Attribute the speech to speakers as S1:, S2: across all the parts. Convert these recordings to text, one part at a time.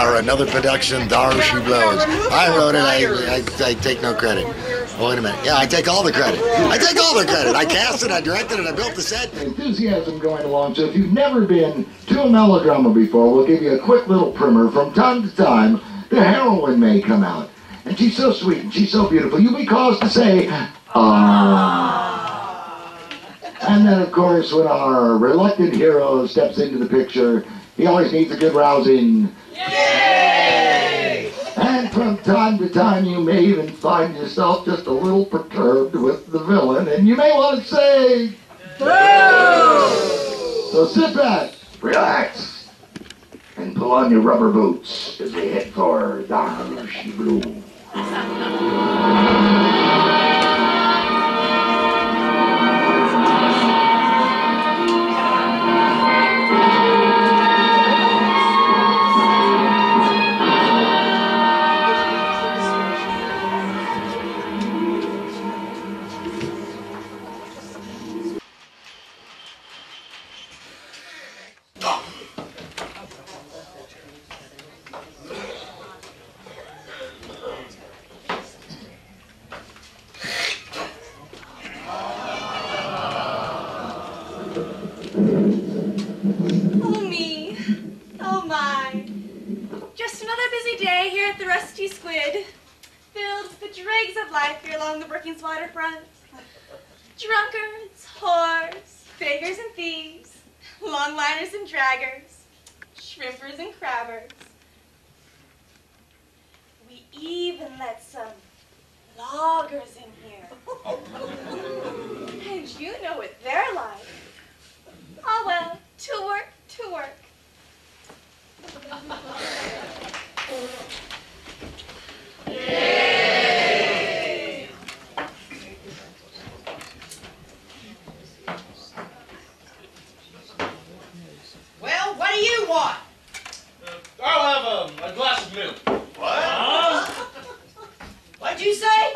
S1: Thar, another production, Thar She Blows. I wrote it, I take no credit. Oh, wait a minute. Yeah, I take all the credit. I take all the credit. I cast it, I directed it, I built the set.
S2: Enthusiasm going along, so if you've never been to a melodrama before, we'll give you a quick little primer. From time to time, the heroine may come out. And she's so sweet and she's so beautiful, you'll be caused to say, ah. And then, of course, when our reluctant hero steps into the picture, he always needs a good rousing. Yay! And from time to time, you may even find yourself just a little perturbed with the villain, and you may want to say, boo! So sit back, relax, and pull on your rubber boots as we head for Thar She Blows.
S3: Oh me, oh my. Just another busy day here at the Rusty Squid, filled with the dregs of life here along the Brookings waterfront. Drunkards, whores, beggars and thieves, longliners and draggers, shrimpers and crabbers. We even let some loggers in here. And you know what they're like. Oh well, to work, to work. Yay!
S4: Well, what do you want?
S5: I'll have a glass of milk.
S4: What? What'd you say?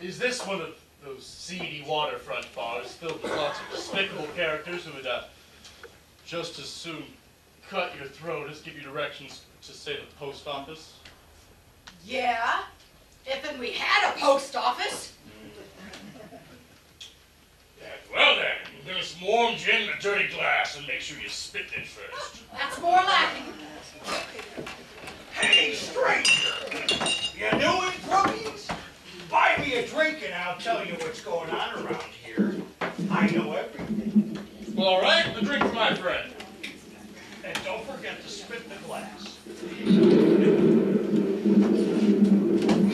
S5: Is this one of those seedy waterfront bars filled with lots of despicable characters who would just as soon cut your throat as give you directions to, say, the post office?
S4: Yeah, if we had a post office.
S5: Well then, give me some warm gin and a dirty glass and make sure you spit it first.
S4: That's more like it.
S6: Hey, stranger! You new in Brookings? Buy me a drink and I'll tell you what's going on around here. I know everything.
S5: Well, all right, a drink for my friend.
S6: And don't forget to spit the glass.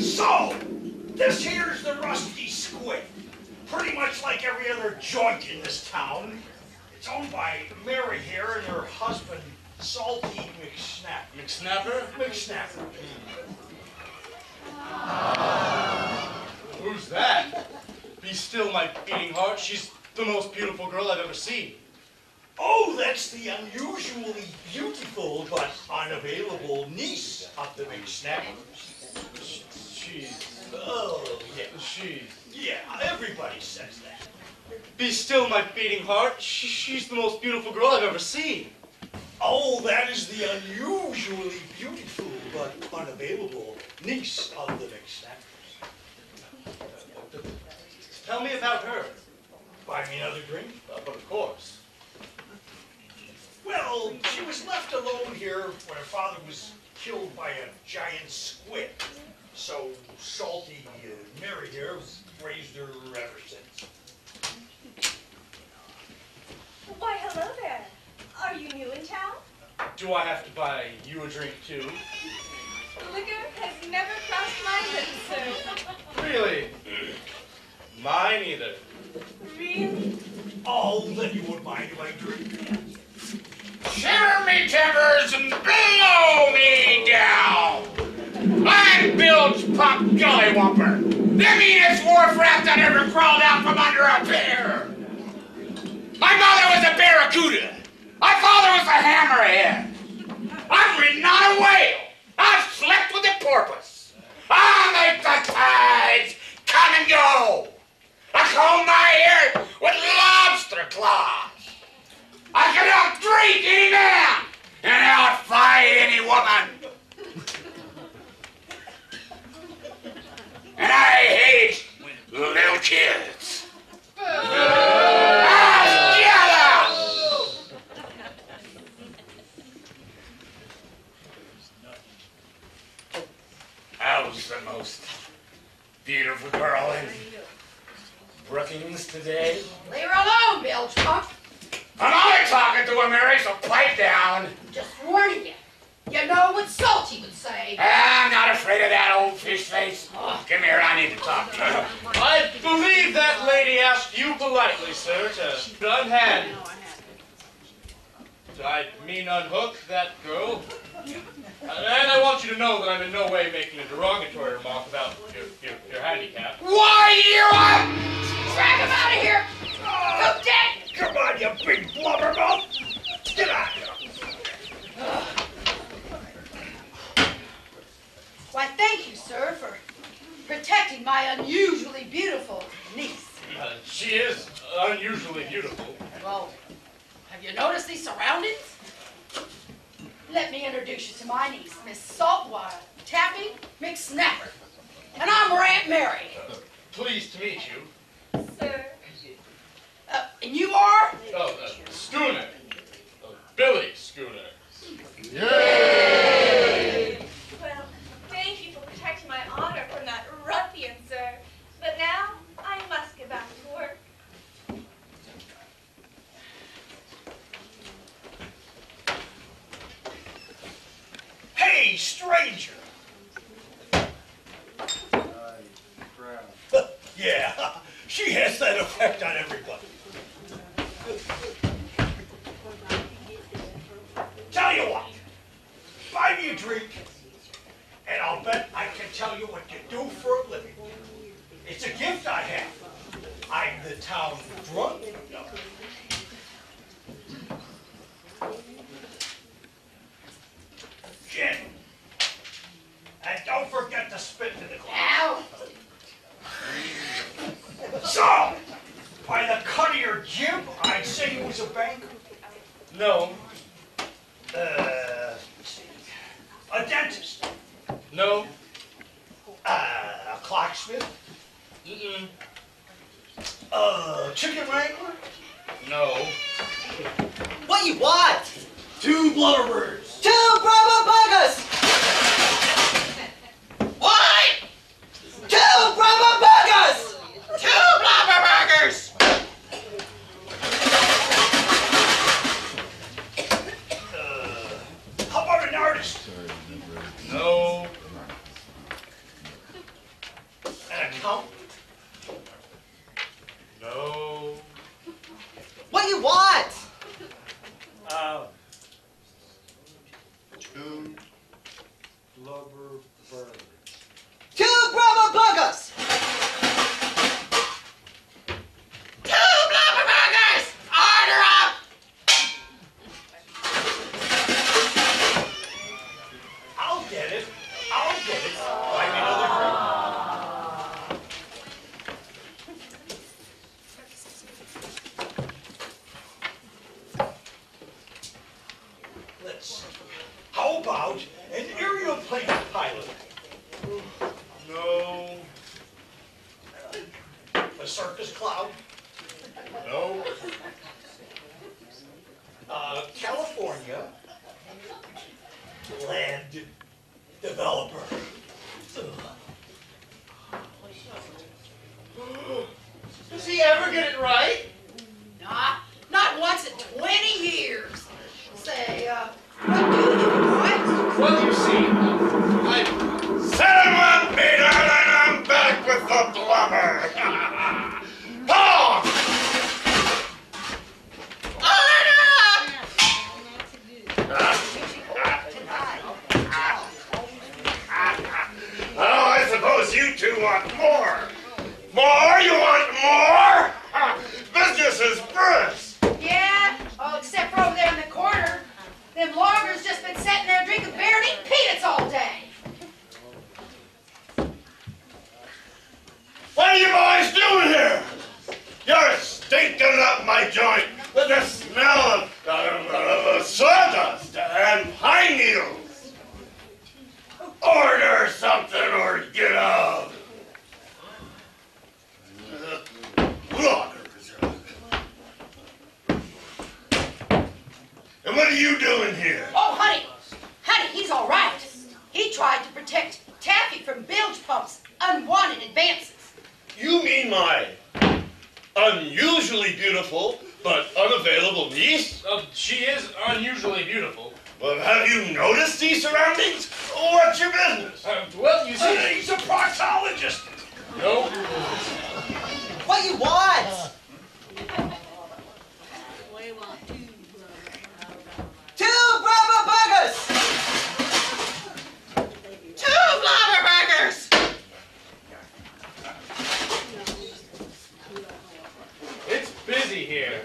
S6: So, this here's the Rusty Squid. Pretty much like every other joint in this town. It's owned by Mary here and her husband, Salty McSnapper.
S5: McSnapper?
S6: McSnapper.
S5: Who's that? Be still, my beating heart. She's the most beautiful girl I've ever seen.
S6: Oh, that's the unusually beautiful but unavailable niece of the McSnappers.
S5: She's...
S6: Oh, yeah. Yeah, everybody says that.
S5: Be still, my beating heart. She's the most beautiful girl I've ever seen.
S6: Oh, that is the unusually beautiful but unavailable niece of the McSnappers.
S5: Tell me about her.
S6: Buy me another drink?
S5: But of course.
S6: Well, she was left alone here when her father was killed by a giant squid. So Salty Mary here has raised her ever since.
S3: Why, hello there. Are you new in town?
S5: Do I have to buy you a drink too?
S3: Liquor has never crossed my lips, sir.
S5: Really? Mine either.
S3: Really?
S6: Oh, then you wouldn't mind if I drink.
S7: Shiver me timbers and blow me down! I'm Bill's Pop Jollywhopper, the meanest wharf rat that ever crawled out from under a pier! My mother was a barracuda. My father was a hammerhead. I've ridden on a whale. I've slept with a porpoise. I'll make the tides come and go. I comb my hair with lobster claws. I can out-drink any man, and woman. And I hate little kids. How's the most beautiful girl in Brookings today?
S4: Leave her alone, bilge pump.
S7: I'm only talking to her, Mary, so pipe down.
S4: Just warning you. You know what Salty would say.
S7: I'm not afraid of that old fish face. Oh, come here, I need to talk to you.
S5: I believe that lady asked you politely, sir, to unhand. I mean unhook that girl. And I want you to know that I'm in no way making a derogatory remark about your handicap.
S7: Why do you want?
S4: Drag him out of here. Go dead.
S6: Come on, you big blubbermouth! Get out of here!
S4: Why, thank you, sir, for protecting my unusually beautiful niece.
S5: She is unusually beautiful.
S4: Well, have you noticed these surroundings? Let me introduce you to my niece, Miss Saltwater Tappy McSnapper. And I'm her Aunt Mary.
S5: Pleased to meet you.
S3: Sir.
S4: And you are?
S5: Oh, Schooner. Billy Schooner.
S3: Yay! Well, thank you for protecting my honor from that ruffian, sir. But now, I must get back to work.
S6: Hey, stranger! Yeah, she has that effect on everybody. Tell you what, buy me a drink, and I'll bet I can tell you what you do for a living. It's a gift I have. I'm the town drunk. Gin. And don't forget to spit in the glass.
S4: Ow!
S6: So, by the cut of your jib, I'd say you was a banker.
S5: No.
S6: Let's see. A dentist.
S5: No.
S6: A clocksmith.
S5: Mm-mm.
S6: Chicken wrangler.
S5: No.
S8: What you want?
S6: 2 blubberbirds.
S8: 2 Brahma Buggers! What? 2 Brahma Buggers!
S7: 2 Blubberburgers!
S6: How about an artist?
S5: No.
S6: An accountant.
S5: No.
S8: What you want?
S6: 2 blubberbirds.
S8: 2 Brahma Buggers!
S7: 2 Blubberburgers! Order up!
S6: I'll get it. I'll get it. Buy me another drink. Let's see. How about an aerial plane pilot?
S5: No.
S6: A circus clown?
S5: No.
S6: California land developer.
S5: Does he ever get it right?
S4: Not once in 20 years. Say, what do you want?
S5: Well, you see,
S7: Settlement, me darling, I'm back with the blubber. Oh! Oh, I suppose you two want more. More? You want more? Business is brisk.
S4: Yeah? Oh, except for over there in the corner. Them loggers just been sitting there drinking beer and eating peanuts all day.
S7: What are you boys doing here? You're stinking up my joint with the smell of sawdust and pine needles.
S4: tried to protect Taffy from bilge pump's unwanted advances.
S9: You mean my unusually beautiful but unavailable niece?
S5: She is unusually beautiful.
S9: Well, have you noticed these surroundings? What's your business?
S5: Well, you see...
S6: He's a proctologist.
S5: No.
S8: What you want? Two blubber burgers! Two blubber burgers!
S5: It's busy here.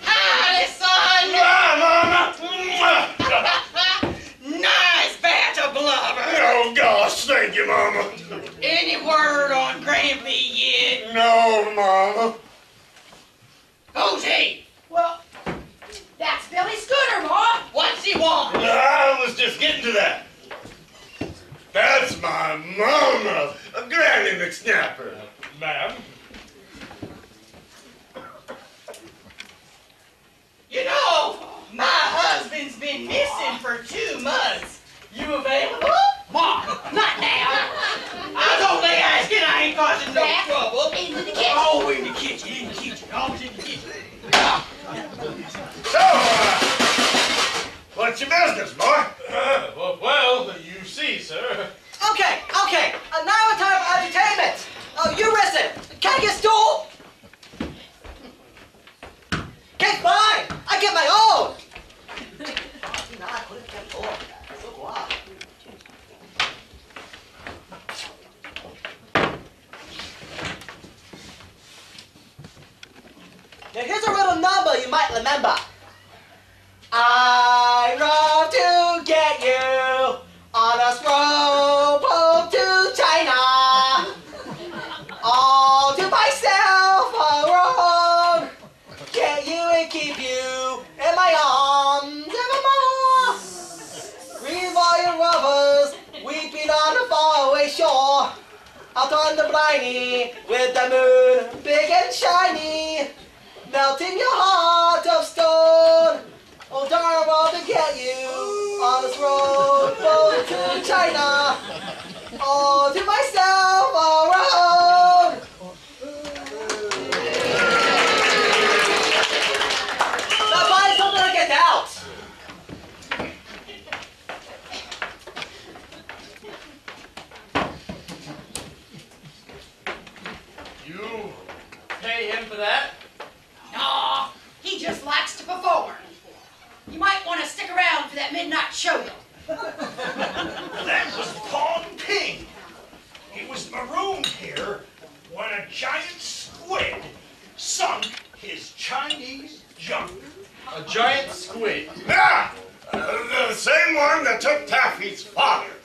S8: Howdy, son!
S9: Mama!
S8: Nice batch of blubber!
S9: Oh, gosh, thank you, Mama.
S8: Any word on Grampy yet?
S9: No, Mama.
S8: Who's he?
S4: Well, that's Billy Scooter, Ma.
S8: What's he want?
S9: I was just getting to that. That's my Mama, Granny McSnapper.
S5: Ma'am?
S8: You know, my husband's been missing for 2 months. You available? Mom, not now. I was only asking. I ain't causing no trouble.
S4: Into the kitchen.
S8: Oh, in the kitchen, in the kitchen. Always in the kitchen.
S9: So, what's your business, boy?
S5: Well, you see, sir.
S8: Okay. Now it's time for entertainment. Oh, you listen. Can I get a stool? Okay, fine. I get my own. Now here's a little number you might remember. I love to get you on a slow boat to China. All to myself alone. Get you and keep you in my arms evermore. Green volume lovers weeping on the faraway shore. Out on the briny with the moon big and shiny. Melting your heart of stone. Oh, darn, I want to get you on this road boat to China. All to myself alone. Now find something to get out.
S5: You pay him for that?
S4: No, he just likes to perform. You might want to stick around for that midnight show.
S6: That was Pong Ping. He was marooned here when a giant squid sunk his Chinese junk.
S5: A giant squid.
S9: Yeah, the same one that took Taffy's father.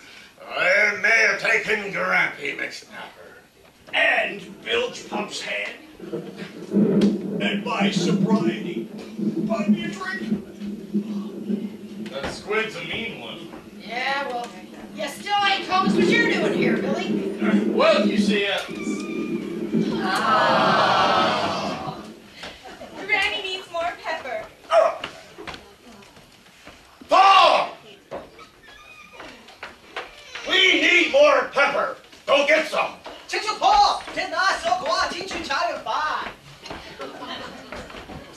S9: It may have taken Grampy McSnapper.
S6: And bilge pump's hand. And my sobriety. Buy me a drink.
S5: That squid's a mean one.
S4: Yeah, well, you still ain't told us what you're doing here, Billy.
S5: Well, you see,
S3: Granny needs more pepper.
S9: Paul! We need more pepper. Go get some.
S8: Teacher Paul, didn't I so go on teach you China 5?
S3: Do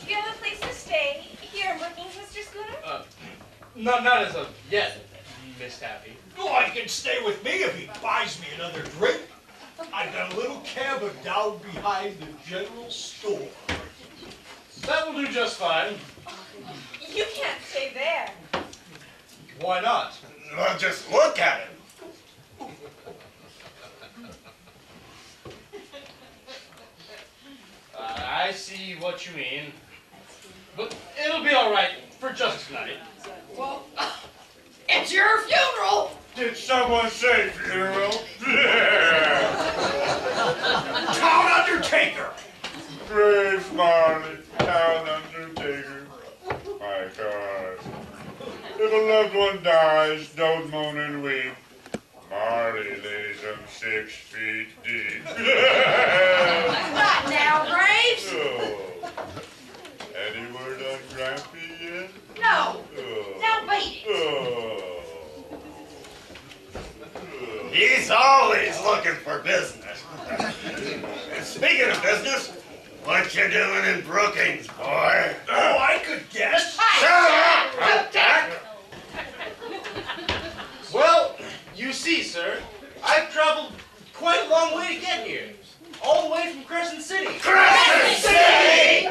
S3: you have a place to stay here in Brookings, Mr. Scooter?
S5: not as of yet, Miss Taffy.
S6: Oh, he can stay with me if he buys me another drink. I got a little cabin down behind the general store.
S5: That will do just fine.
S3: You can't stay there.
S5: Why not?
S9: Well, just look at him.
S5: I see what you mean. But it'll be all right for just tonight.
S4: Well, it's your funeral.
S9: Did someone say funeral?
S6: Town Undertaker.
S9: Brave Marley, town undertaker. My God. If a loved one dies, don't moan and weep. Marley lays them 6 feet deep.
S4: Not now, Graves.
S9: Oh. Any word on Grampy yet?
S4: No.
S9: Oh.
S4: Now beat it.
S9: Oh.
S10: He's always looking for business. And speaking of business, what you doing in Brookings, boy?
S6: Oh, I could guess.
S10: Shut up!
S5: Well, you see, sir, I've traveled quite a long way to get here. All the way from Crescent City.
S10: Crescent City!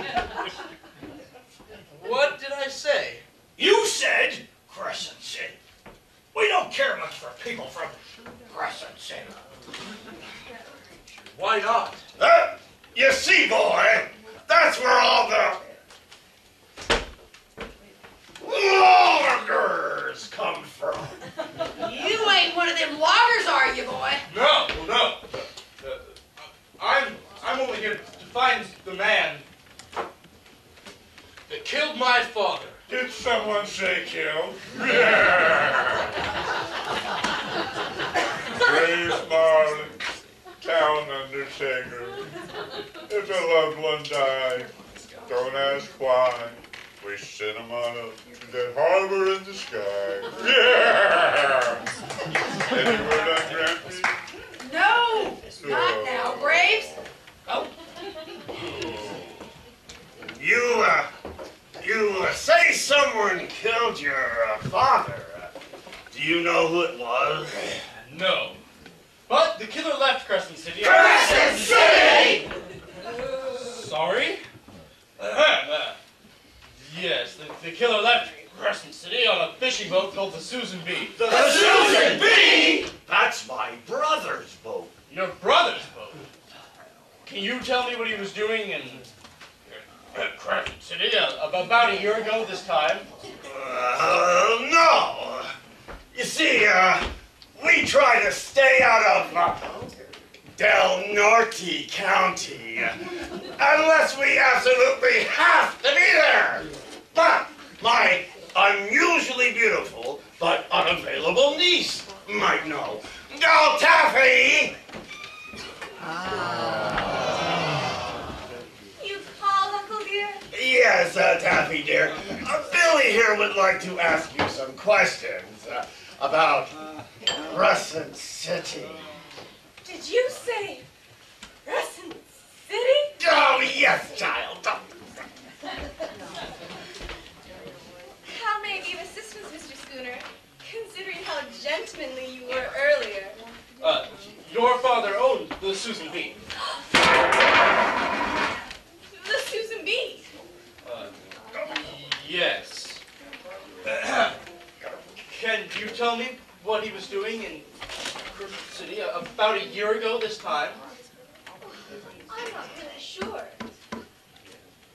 S5: What did I say?
S6: You said Crescent City. We don't care much for people from Crescent City.
S5: Why not?
S10: You see, boy, that's where all the loggers come from.
S4: You ain't one of them loggers, are you, boy?
S5: No, well, no. I'm only here to find the man that killed my father.
S9: Did someone say kill? Brave Marley, town undertaker. If a loved one died, don't ask why. We sent him on to that harbor in the sky. Yeah! Any word on Grampy?
S4: No, not now, Braves. Oh.
S10: You say someone killed your father. Do you know who it was?
S5: No. But the killer left Crescent City.
S10: Crescent City!
S5: Sorry? Yes, the killer left Crescent City on a fishing boat called the Susan B.
S10: The Susan B? That's my brother's boat.
S5: Your brother's boat? Can you tell me what he was doing in Crescent City about a year ago this time?
S10: No. You see, we try to stay out of Del Norte County unless we absolutely have to be there. But my unusually beautiful but unavailable niece might know. Go, Taffy!
S3: You called, Uncle dear?
S10: Yes, Taffy dear. Billy here would like to ask you some questions about Crescent City.
S3: Did you say Crescent City?
S10: Oh, yes, child.
S3: How may I be of assistance, Mr. Schooner, considering how gentlemanly you were earlier?
S5: Your father owned the Susan B.
S3: The Susan B.
S5: Yes. Can you tell me what he was doing in Crescent City about a year ago this time?
S3: I'm not really sure.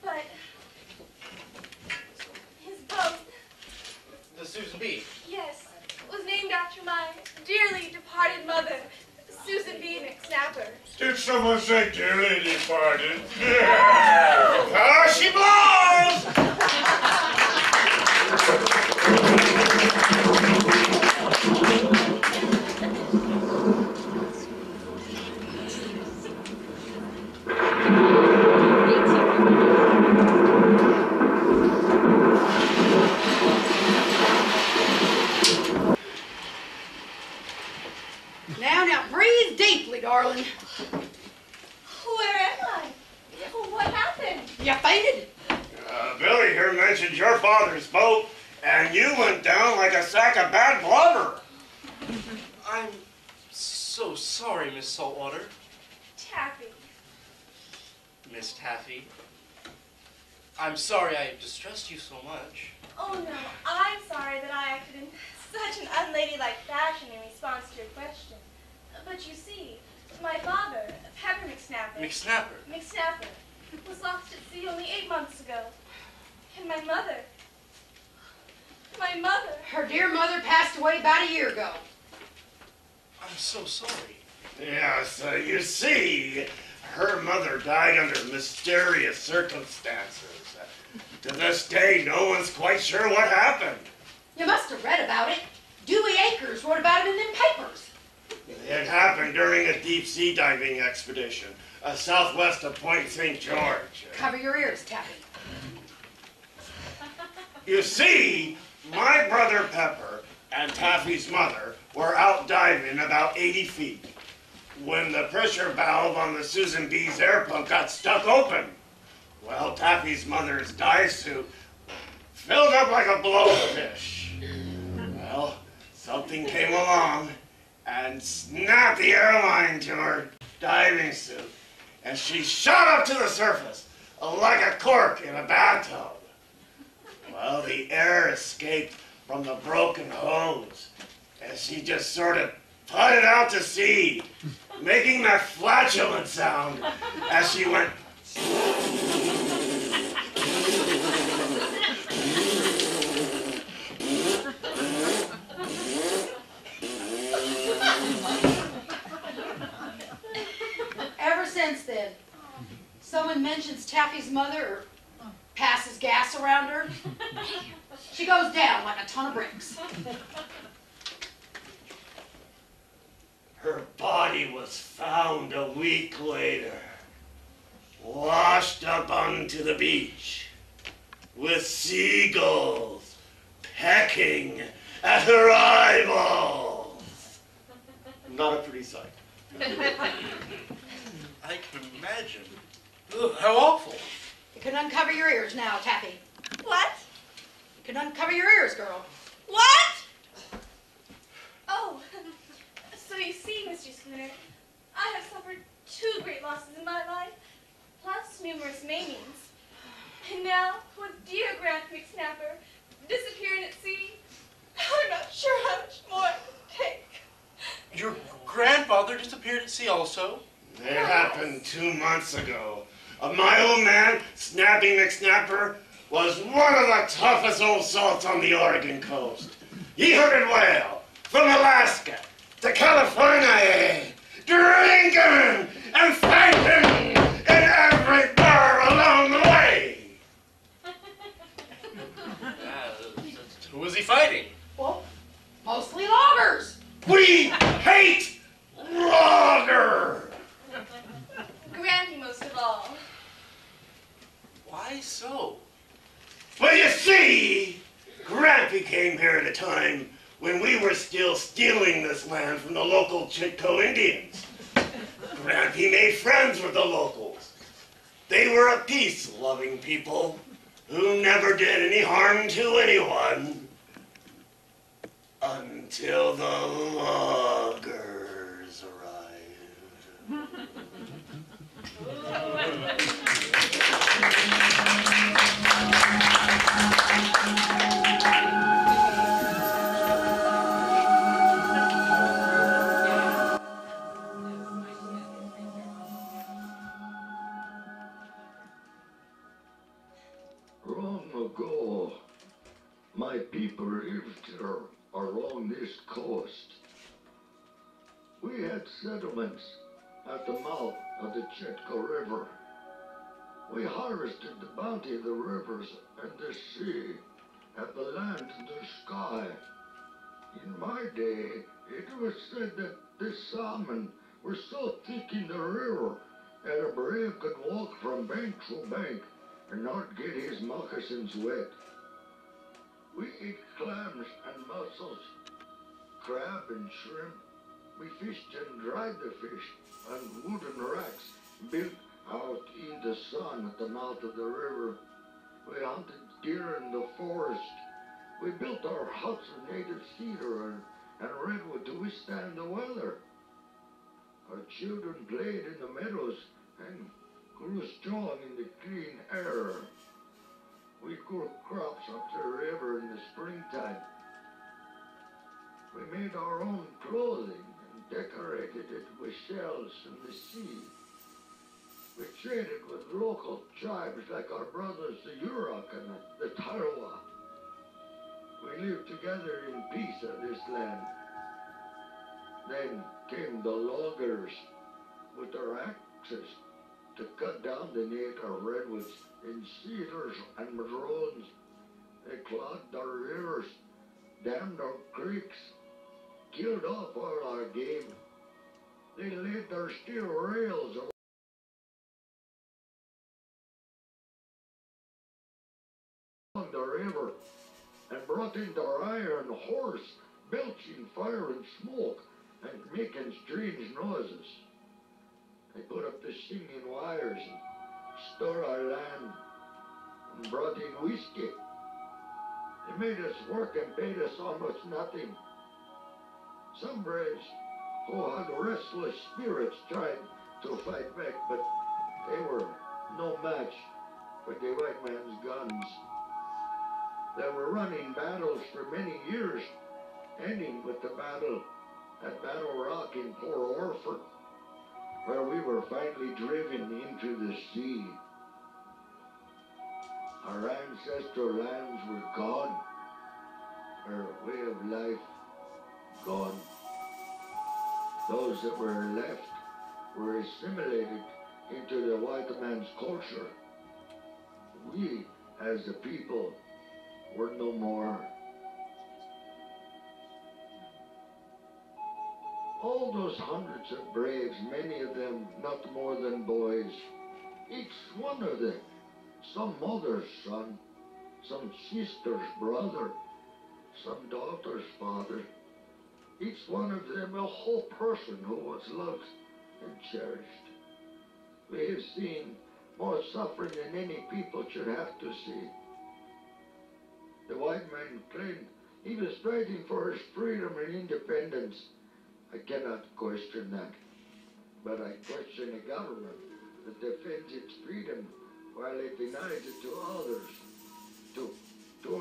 S3: But his boat,
S5: The Susan B.
S3: yes, was named after my dearly departed mother, Susan B. McSnapper.
S9: Did someone say dearly departed? Yeah!
S10: Thar She Blows!
S4: Now, breathe deeply, darling.
S3: Where am I? What happened?
S4: You fainted?
S10: Billy here mentioned your father's boat, and you went down like a sack of bad blubber.
S5: I'm so sorry, Miss Saltwater.
S3: Taffy.
S5: Miss Taffy. I'm sorry I distressed you so much.
S3: Oh no, I'm sorry that I acted in such an unladylike fashion in response to your question. But you see, my father, Pepper McSnapper,
S5: McSnapper?
S3: was lost at sea only 8 months ago. And my mother,
S4: Her dear mother passed away about a year ago.
S5: I'm so sorry.
S10: Yes, you see, her mother died under mysterious circumstances. To this day, no one's quite sure what happened.
S4: You must have read about it. Dewey Akers wrote about it in them papers.
S10: It happened during a deep-sea diving expedition, southwest of Point St. George.
S4: Cover your ears, Taffy.
S10: You see, my brother Pepper and Taffy's mother were out diving about 80 feet when the pressure valve on the Susan B's air pump got stuck open. Well, Taffy's mother's dive suit filled up like a blowfish. Well, something came along and snapped the airline to her diving suit, and she shot up to the surface like a cork in a bathtub. Well, the air escaped from the broken hose, and she just sort of putted out to sea, making that flatulent sound as she went.
S4: Ever since then, someone mentions Taffy's mother or passes gas around her, she goes down like a ton of bricks.
S10: Her body was found a week later, washed up onto the beach, with seagulls pecking at her eyeballs. Not a pretty sight.
S5: I can imagine. Ugh, how awful.
S4: You can uncover your ears now, Taffy.
S3: What?
S4: You can uncover your ears, girl.
S3: What? Oh, so you see, Mr. Schooner, I have suffered 2 great losses in my life, plus numerous maimings. And now, with dear Grant McSnapper disappearing at sea, I'm not sure how much more I can take.
S5: Your grandfather disappeared at sea also?
S10: It happened 2 months ago. My old man, Snappy McSnapper, was one of the toughest old salts on the Oregon coast. He herded whale from Alaska to California, drinking and fighting in every bar along the way.
S5: Who was he fighting?
S4: Well, mostly loggers.
S10: We hate logger.
S3: Grampy most of all.
S5: Why so?
S10: Well, you see, Grampy came here at a time when we were still stealing this land from the local Chetco Indians. Grampy made friends with the locals. They were a peace-loving people who never did any harm to anyone until the loggers arrived.
S2: Long ago, my people lived here along this coast. We had settlements at the mouth of the Chetco River. We harvested the bounty of the rivers and the sea, and the land and the sky. In my day, it was said that the salmon were so thick in the river that a brave could walk from bank to bank and not get his moccasins wet. We ate clams and mussels, crab and shrimp. We fished and dried the fish on wooden racks built out in the sun at the mouth of the river. We hunted deer in the forest. We built our huts of native cedar and redwood to withstand the weather. Our children played in the meadows and grew strong in the clean air. We grew crops up the river in the springtime. We made our own clothing and decorated it with shells from the sea. We traded with local tribes like our brothers, the Yurok and the Tarawa. We lived together in peace on this land. Then came the loggers with their axes to cut down the native redwoods and cedars and madrones. They clogged our rivers, dammed our creeks, killed off all our game. They laid their steel rails along the river and brought in their iron horse, belching fire and smoke and making strange noises. They put up the singing wires and stole our land and brought in whiskey. They made us work and paid us almost nothing. Some braves who had restless spirits tried to fight back, but they were no match for the white man's guns. They were running battles for many years, ending with the battle at Battle Rock in Port Orford, where we were finally driven into the sea. Our ancestral lands were gone, our way of life gone. Those that were left were assimilated into the white man's culture. We, as a people, were no more. All those hundreds of braves, many of them not more than boys, each one of them, some mother's son, some sister's brother, some daughter's father, each one of them a whole person who was loved and cherished. We have seen more suffering than any people should have to see. The white man claimed he was fighting for his freedom and independence. I cannot question that, but I question a government that defends its freedom while it denies it to others, to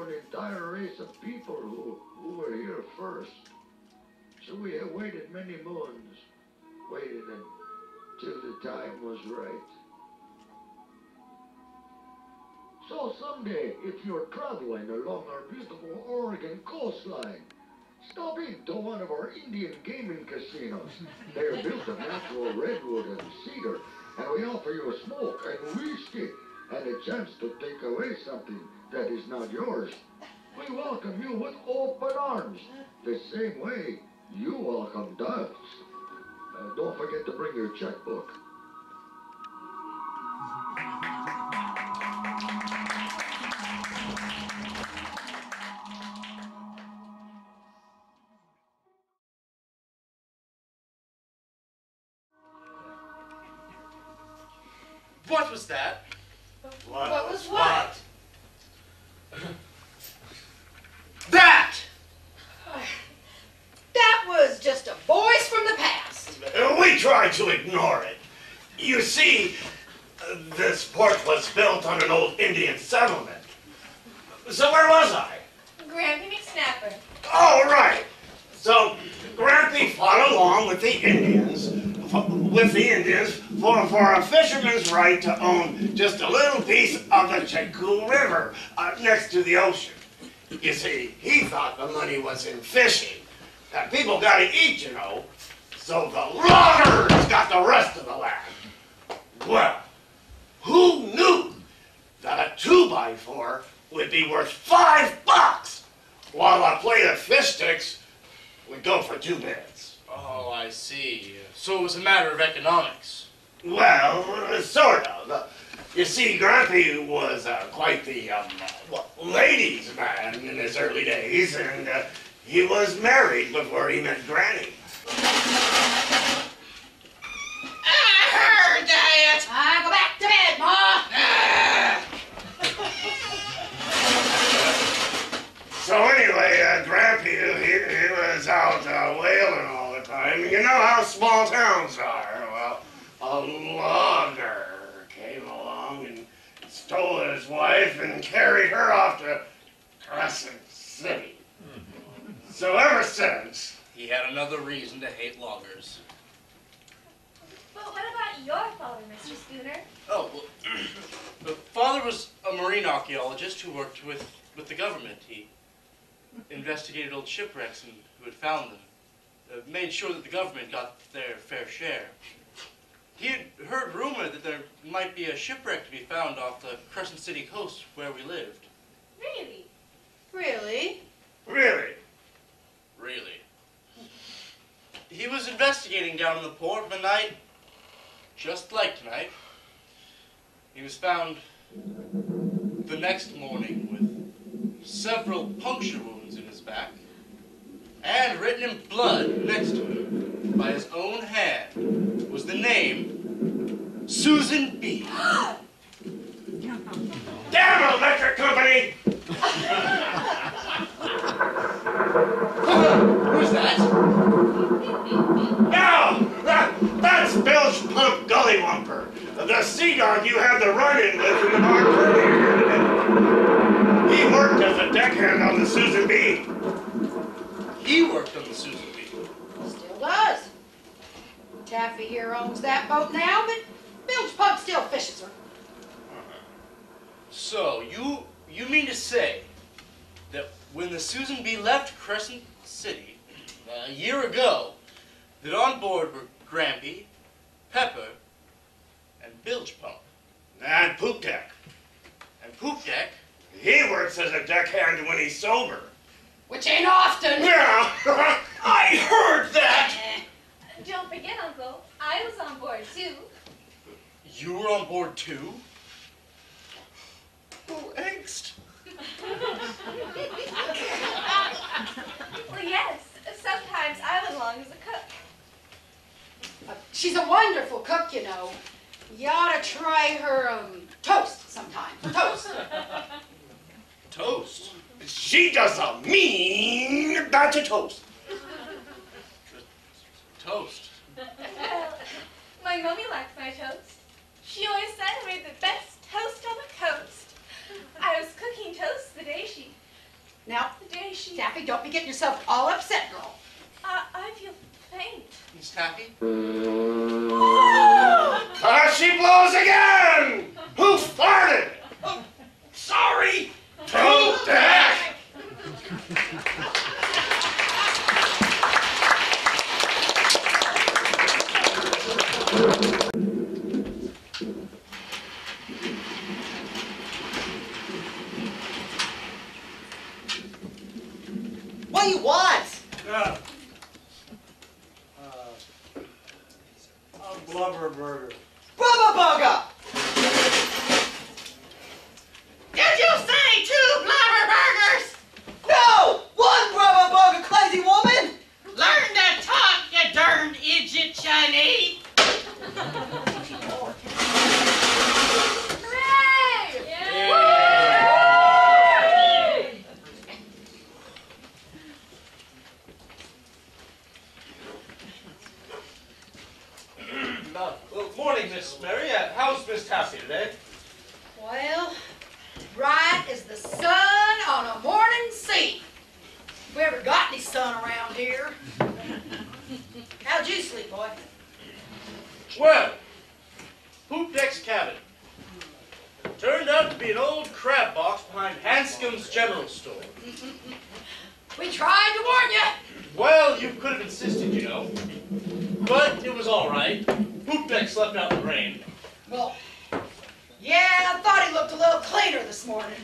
S2: an entire race of people who were here first. So we have waited many moons, waited until the time was right. So someday, if you're traveling along our beautiful Oregon coastline, stop into one of our Indian gaming casinos. They are built of natural redwood and cedar, and we offer you a smoke and whiskey and a chance to take away something that is not yours. We welcome you with open arms, the same way you welcomed us. Don't forget to bring your checkbook.
S5: What was that?
S4: What was what?
S5: That!
S4: That was just a voice from the past.
S10: We tried to ignore it. You see, this port was built on an old Indian settlement. So where was I?
S3: Grampy McSnapper.
S10: Oh, right. So Grampy fought along with the Indians for a fisherman's right to own just a little piece of the Chetco River next to the ocean. You see, he thought the money was in fishing. That people gotta eat, you know. So the loggers got the rest of the land. Well, who knew that a 2x4 would be worth $5, while a plate of fish sticks would go for 2 minutes?
S5: Oh, I see. So it was a matter of economics.
S10: Well, sort of. You see, Grampy was quite the ladies' man in his early days, and he was married before he met Granny.
S4: I heard that. Go back to bed, Ma.
S10: So anyway, Grampy, he was out whaling all the time. You know how small towns are. Well, a logger came along and stole his wife and carried her off to Crescent City. So ever since,
S5: He had another reason to hate loggers.
S3: But what about your father, Mr. Schooner?
S5: Oh, well, the father was a marine archaeologist who worked with the government. He investigated old shipwrecks and who had found them. Made sure that the government got their fair share. He had heard rumor that there might be a shipwreck to be found off the Crescent City coast where we lived.
S3: Really?
S4: Really?
S10: really,
S5: Really. He was investigating down in the port one night, just like tonight. He was found the next morning with several puncture wounds in his back, And written in blood next to it, by his own hand, was the name Susan B.
S10: Damn electric company!
S5: Who's that?
S10: That's Bilge Pump Gullywumper, the sea dog you had the run-in with in the bar earlier today. He worked as a deckhand on the Susan B.
S5: He worked on the Susan B.
S4: Still does. Taffy here owns that boat now, but Bilge Pump still fishes her.
S5: So, you mean to say that when the Susan B left Crescent City a year ago, that on board were Grampy, Pepper, and Bilge Pump?
S10: And Poop Deck.
S5: And Poop Deck?
S10: He works as a deckhand when he's sober.
S4: Which ain't often.
S10: Yeah, I heard that.
S3: Don't forget, Uncle, I was on board too.
S5: You were on board too? Oh, angst.
S3: Well, yes, sometimes I went along as a cook.
S4: She's a wonderful cook, you know. You ought to try her toast sometime. Toast.
S5: Toast?
S10: She does a mean batch of toast.
S5: Toast?
S3: Well, my mummy liked my toast. She always said I made the best toast on the coast. I was cooking toast the day she...
S4: Now, Taffy, don't be getting yourself all upset, girl.
S3: I feel faint.
S5: Miss Taffy?
S10: Thar She Blows again! Who farted? Oh, sorry. Poop Deck!
S8: What do you want?
S6: A blubber burger.
S8: Rubber burger!
S4: Did you say 2 blubber burgers?
S8: No! 1 rubber burger, crazy woman!
S4: Learn to talk, you darned idiot Chinese.
S3: Hooray!
S5: Well, morning, Miss Mary. How's Miss Taffy today?
S4: Well, bright as the sun on a morning sea. If we ever got any sun around here. How'd you sleep, boy?
S5: Well, Poop Deck's cabin turned out to be an old crab box behind Hanscom's General Store.
S4: We tried to warn you.
S5: Well, you could have insisted, you know. But it was all right. Poop Deck slept out in the rain.
S4: Well, yeah, I thought he looked a little cleaner this morning.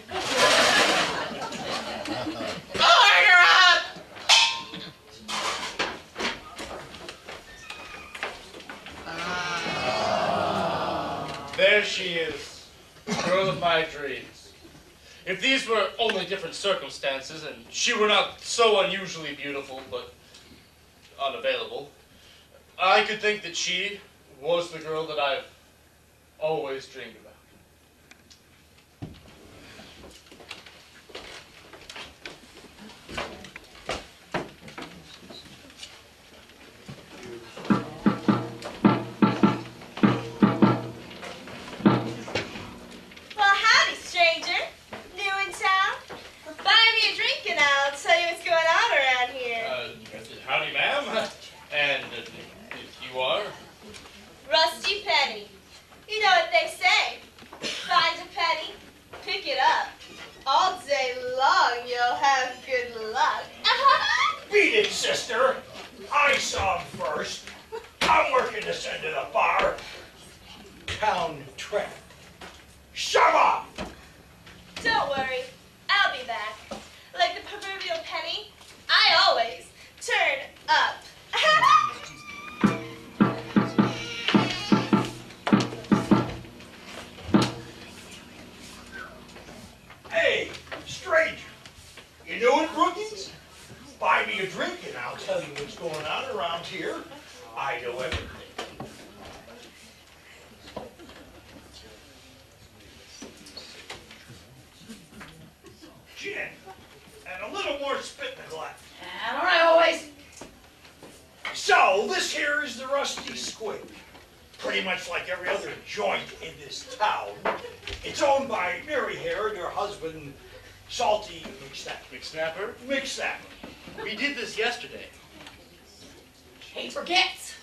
S4: Order up!
S5: There she is, the girl of my dreams. If these were only different circumstances, and she were not so unusually beautiful, but unavailable, I could think that she was the girl that I've always dreamed about.
S3: Well, howdy, stranger. New in town? Buy me a drink and I'll tell you what's going on around here.
S5: Howdy, ma'am. And you are?
S3: Rusty Penny. You know what they say. Find a penny, pick it up. All day long you'll have good luck.
S6: Beat it, sister. I saw him first. I'm working this end of the bar. Town trap. Shove off!
S3: Don't worry, I'll be back. Like the proverbial penny, I always turn up.
S6: Hey, stranger. You know it, Brookings? Buy me a drink and going on around here. I know everything. Gin, and a little more spit in the glass.
S4: All right, always.
S6: So, this here is the Rusty Squid. Pretty much like every other joint in this town. It's owned by Mary here and her husband, Salty
S5: McSnapper?
S6: McSnapper.
S5: We did this yesterday.
S4: He forgets.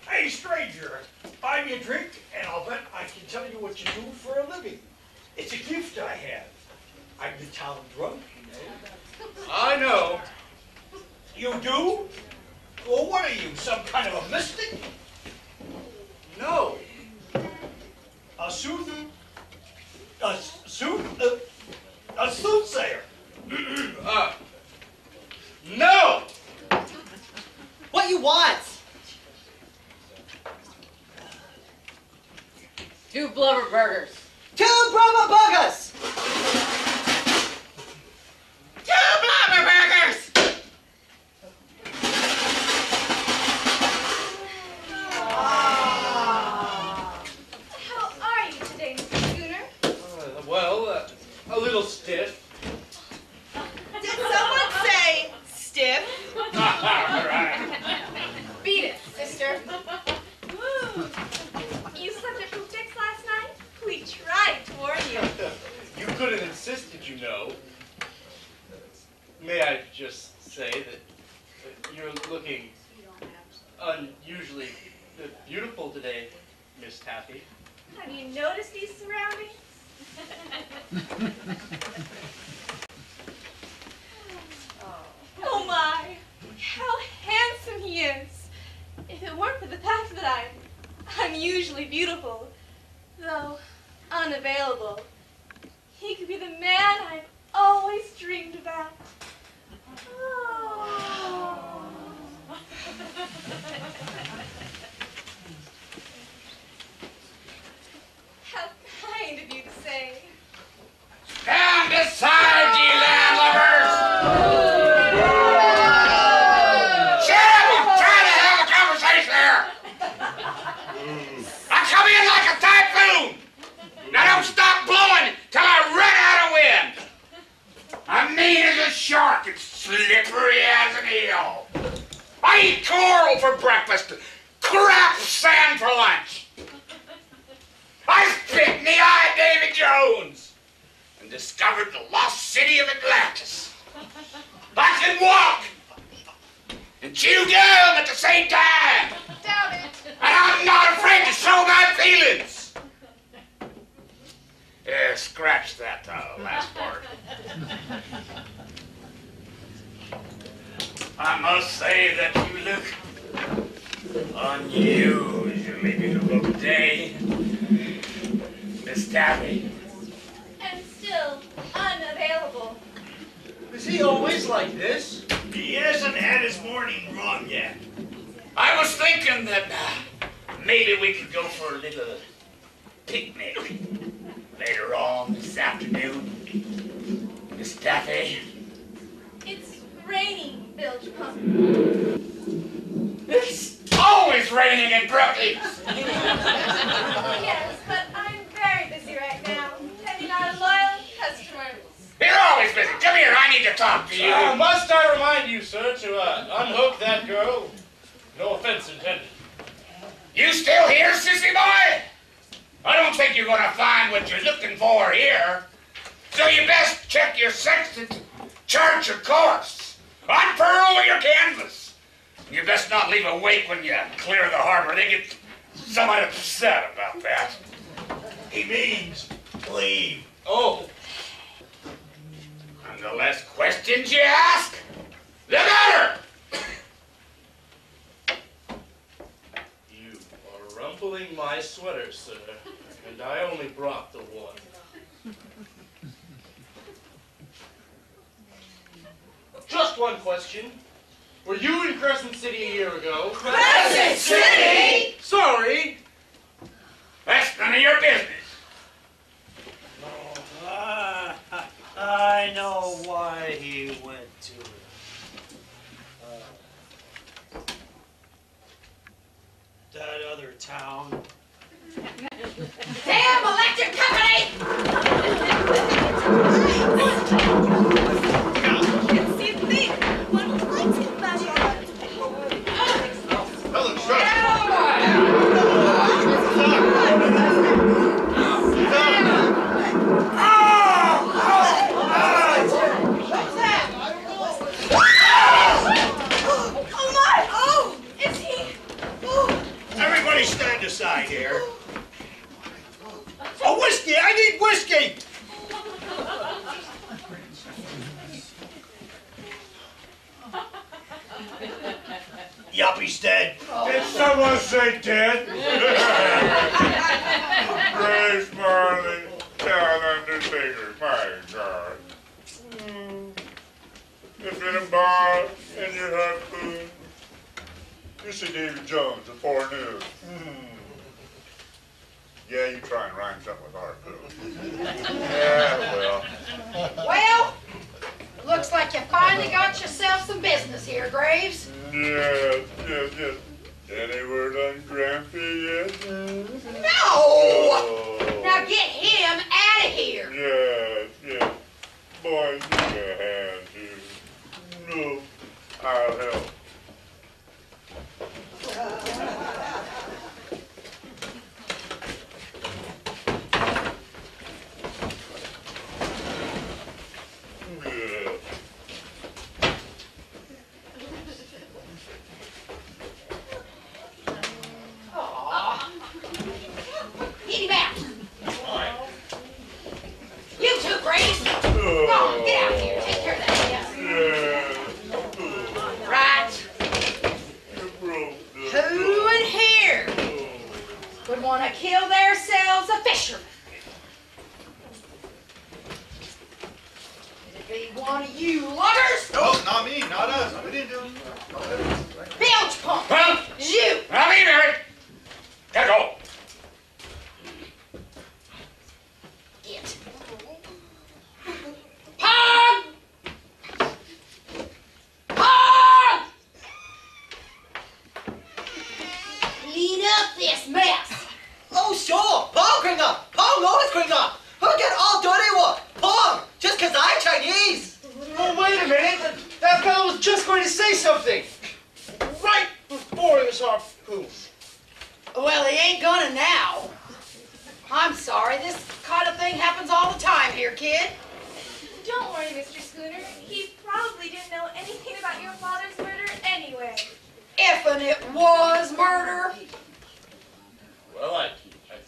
S6: Hey, stranger, buy me a drink, and I'll bet I can tell you what you do for a living. It's a gift I have. I'm the town drunk, you know.
S5: I know.
S6: You do? Well, what are you, some kind of a mystic?
S5: No.
S6: A soothsayer.
S5: No!
S8: What you want?
S4: 2 blubber burgers.
S8: 2 Brahma burgers!
S7: 2 blubber burgers!
S3: How are you today, Mr. Schooner?
S5: Well, a little stiff.
S3: Did someone say stiff?
S5: Right.
S3: Beat it, sister. You slept at Poop Dick's last night? We tried to warn you.
S5: You could have insisted, you know. May I just say that you're looking unusually beautiful today, Miss Taffy.
S3: Have you noticed these surroundings? Oh my, how handsome he is. If it weren't for the fact that I'm usually beautiful, though unavailable, he could be the man I've always dreamed about. Oh. How kind of you to say.
S7: Stand aside, ye landlubbers! Shut up! I'm trying to have a conversation here! I come in like a typhoon! Now don't stop blowing till I run out of wind! I'm mean as a shark and slippery as an eel. I eat coral for breakfast, crap sand for lunch. I spit in the eye of Davy Jones and discovered the lost city of Atlantis. I can walk and chew gum at the same time.
S3: Doubt it.
S7: And I'm not afraid to show my feelings. Yeah, scratch that last part. I must say that you look unusually beautiful today, Miss Taffy.
S3: And still unavailable.
S5: Is he always like this?
S6: He hasn't had his morning run yet.
S7: I was thinking that maybe we could go for a little picnic later on this afternoon, Miss Taffy.
S3: It's raining, Bilge Pump.
S7: It's always raining in Brooklyn.
S3: Yes, but I'm very busy right now, tending our loyal customers.
S7: You're always busy. Come here, I need to talk to you.
S5: Must I remind you, sir, to unhook that girl? No offense intended.
S7: You still here, sissy boy? I don't think you're gonna find what you're looking for here. So you best check your sextant, chart your course, unfurl your canvas. You best not leave a wake when you clear the harbor. They get somewhat upset about that.
S6: He means leave.
S5: Oh.
S7: And the less questions you ask, the better.
S5: You are rumpling my sweater, sir, and I only brought the one. Just one question. Were you in Crescent City a year ago?
S7: Crescent City?
S5: Sorry.
S7: That's none of your business.
S6: I know why he went to it. town.
S4: Damn electric company!
S3: Can't see a thing. One of the lights is flashing on.
S9: Ellen, shut up.
S6: Everybody stand aside here. Oh, whiskey! I need whiskey! Yuppie's dead.
S9: Did someone say dead? Grace Marley, town undertaker, my God. If in a bar and you have food, you see Davy Jones at 4 noon. Yeah, you try and rhyme something with harpoon. Yeah, well.
S4: Well, looks like you finally got yourself some business here, Graves.
S9: Yes. Any word on Grampy yet?
S4: No!
S9: Oh.
S4: Now get him out of here.
S9: Yes. Boys, give me a hand, dude. No, I'll help.
S4: Get him out. You two, Graves. Come on, get out here. Take care of that mess. Right. Who in here would want to kill themselves a fisherman? Would it be one of you luggers?
S11: No, not me, not us. We didn't do it.
S4: Bilge pump.
S7: Well,
S4: You.
S7: I'll be married. Gotta go.
S4: Get. Pog! Pog! Clean up this mess.
S8: Oh, sure. Paul bring up. Paul always bring up. Who get all dirty work? Paul, just 'cause I'm Chinese.
S11: Oh, wait a minute. That fellow was just going to say something. Right before he was harpooned.
S4: Well, he ain't gonna now. I'm sorry, this kind of thing happens all the time here, kid.
S3: Don't worry, Mr. Schooner. He probably didn't know anything about your father's murder anyway.
S4: Effing it was murder.
S11: Well, I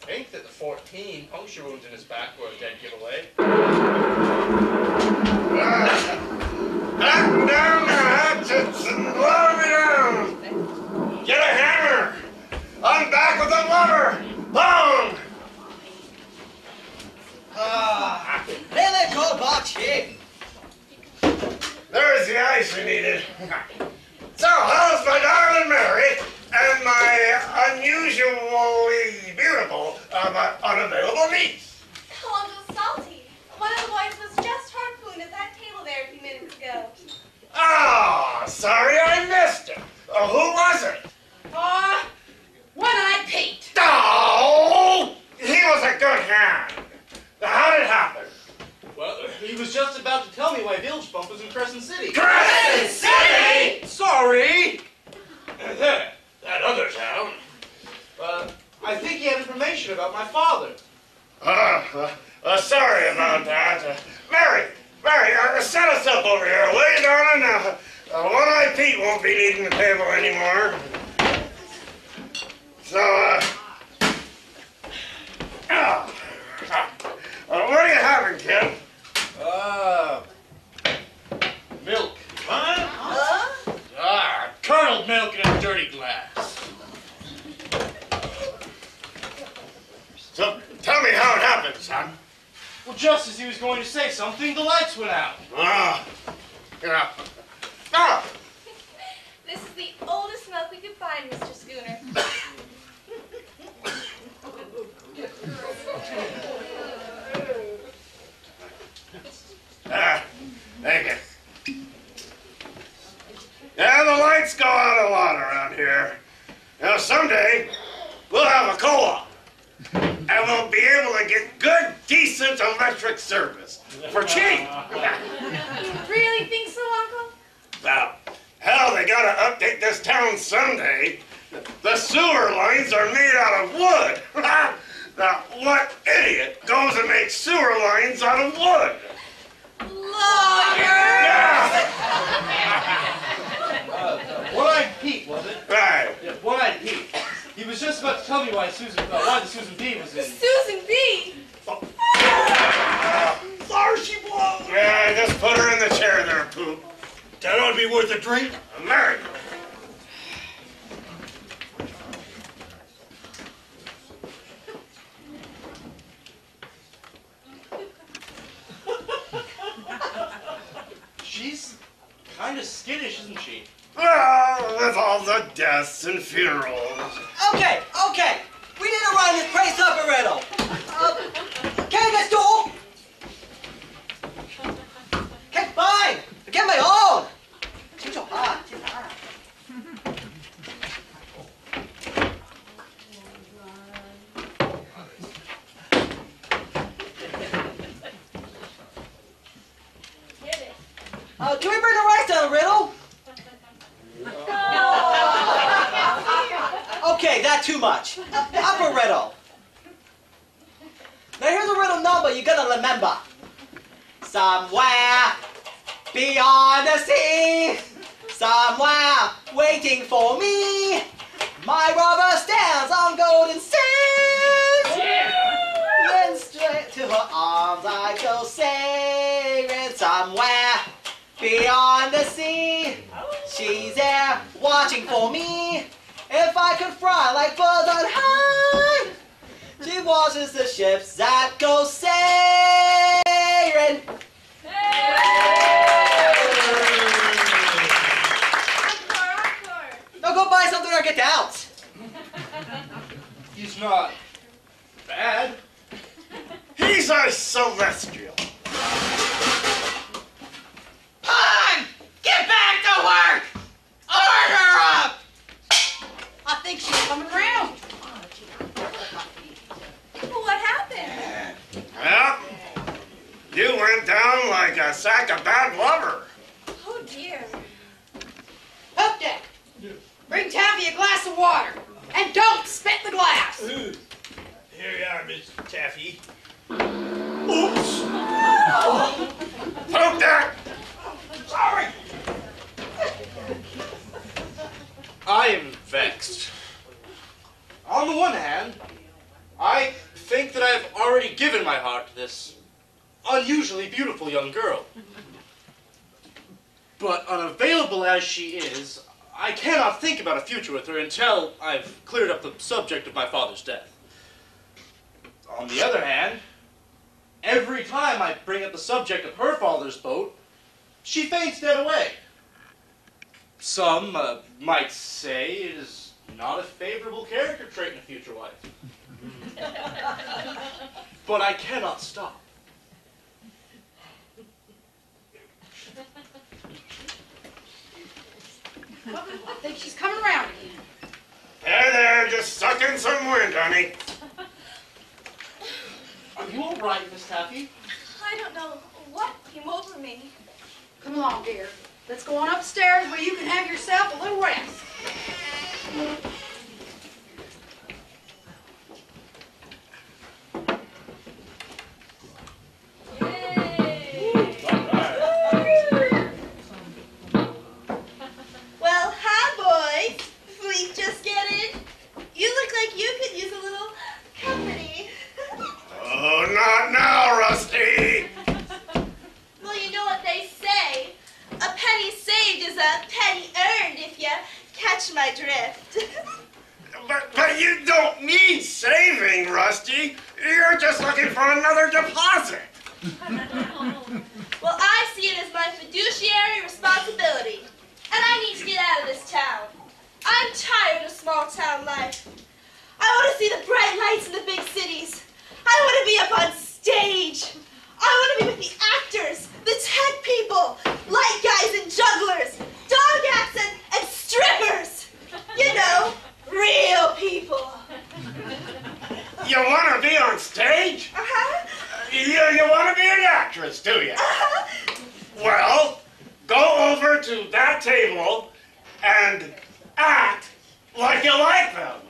S11: think that the 14 puncture wounds in his back were a dead giveaway.
S10: Back down the hatchets and blow me down! Get a hammer! I'm back with the lumber! Boom!
S8: Really good box here.
S10: There's the ice we needed. So, how's my darling Mary and my unusually beautiful, unavailable niece?
S3: Oh, Uncle Salty. One of the boys was just harpooned at that table there a few minutes ago.
S10: Ah, sorry I missed it. Who was it?
S4: One-eyed Pete.
S10: Oh, he was a good hand. How did it happen?
S11: Well, he was just about to tell me why Bilge Bump was in Crescent City.
S10: Crescent City?
S11: Sorry!
S10: That other town.
S11: I think he had information about my father.
S10: Sorry about that. Mary, set us up over here, will you, darling? One-eyed Pete won't be needing the table anymore. So, what are you having, kid?
S11: Milk.
S5: Huh? Curdled milk in a dirty glass.
S10: So, tell me how it happened, son.
S11: Well, just as he was going to say something, the lights went out.
S3: This is the oldest milk we could find, Mr. Schooner.
S10: Thank you. Yeah, the lights go out a lot around here. Now, someday, we'll have a co-op. And we'll be able to get good, decent electric service for cheap.
S3: You really think so, Uncle?
S10: Well, hell, they gotta update this town someday. The sewer lines are made out of wood. Now, what idiot goes and makes sewer lines out of wood?
S3: Lawyer!
S11: One-eyed Pete, was it?
S10: Right.
S11: Yeah, One-eyed Pete. He was just about to tell me why the Susan B was in.
S3: Susan B.
S6: Thar She Blows.
S10: Yeah, just put her in the chair there, Poop.
S6: That ought to be worth a drink.
S10: America.
S11: She's kind of skittish, isn't she?
S10: Well, with all the deaths and funerals.
S8: Okay. We need to run this place up a riddle. Can I get stool? Okay, fine. I get my own. She's so hot. Can we bring the rice down, riddle? Okay, that too much. Up a riddle. Now here's a riddle number you gotta remember. Somewhere beyond the sea, somewhere waiting for me, my brother stands on golden sands. Then straight to her arms I go sailing. Somewhere beyond the sea, she's there watching for me. If I could fly like birds on high, she watches the ships that go sailing.
S3: Encore.
S8: Now go buy something or get out.
S11: He's not bad.
S10: He's a celestial.
S4: Pun! Get back to work! Order up! I think she's coming around.
S3: What happened?
S10: Well, you went down like a sack of bad blubber.
S3: Oh dear.
S4: Up deck. Bring Taffy a glass of water. And don't spit the glass.
S6: Here you are, Miss Taffy.
S10: Oops. Poop that.
S6: Sorry.
S11: I am vexed. On the one hand, I think that I have already given my heart to this unusually beautiful young girl. But unavailable as she is, I cannot think about a future with her until I've cleared up the subject of my father's death. On the other hand, every time I bring up the subject of her father's boat, she faints dead away. Some might say it is not a favorable character trait in a future wife. But I cannot stop.
S4: I think she's coming around again.
S10: There, just suck in some wind, honey.
S11: Are you all right, Miss Taffy?
S3: I don't know what came over me.
S4: Come along, dear. Let's go on upstairs where you can have yourself a little rest.
S3: Well, hi, boys. We just get in. You look like you could use a little company.
S10: Oh, not now, Rusty.
S3: Well, you know what they say. A penny saved is a penny earned, if you catch my drift.
S10: But you don't need saving, Rusty. You're just looking for another deposit.
S3: Well, I see it as my fiduciary responsibility. And I need to get out of this town. I'm tired of small town life. I want to see the bright lights in the big cities. I want to be up on stage. I want to be with the actors, the tech people, light guys and jugglers, dog acts and strippers. You know, real people.
S10: you want to be on stage?
S3: Uh-huh.
S10: You want to be an actress, do you?
S3: Uh-huh.
S10: Well, go over to that table and act like you like them.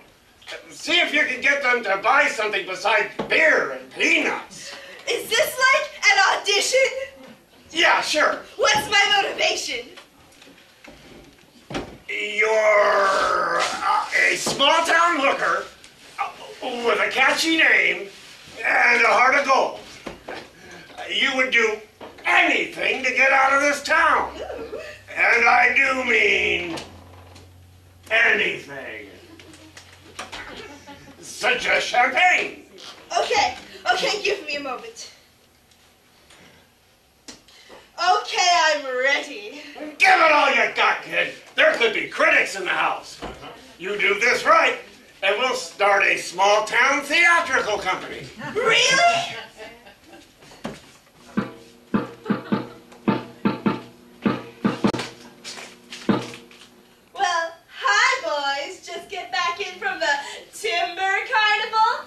S10: See if you can get them to buy something besides beer and peanuts.
S3: Is this like an audition?
S10: Yeah, sure.
S3: What's my motivation?
S10: You're a small-town hooker with a catchy name and a heart of gold. You would do anything to get out of this town.
S3: Ooh.
S10: And I do mean anything. Such as champagne.
S3: Okay, give me a moment. Okay, I'm ready.
S10: Give it all you got, kid. There could be critics in the house. You do this right, and we'll start a small-town theatrical company.
S3: Really? Well, hi, boys. Just get back in from the Timber Carnival.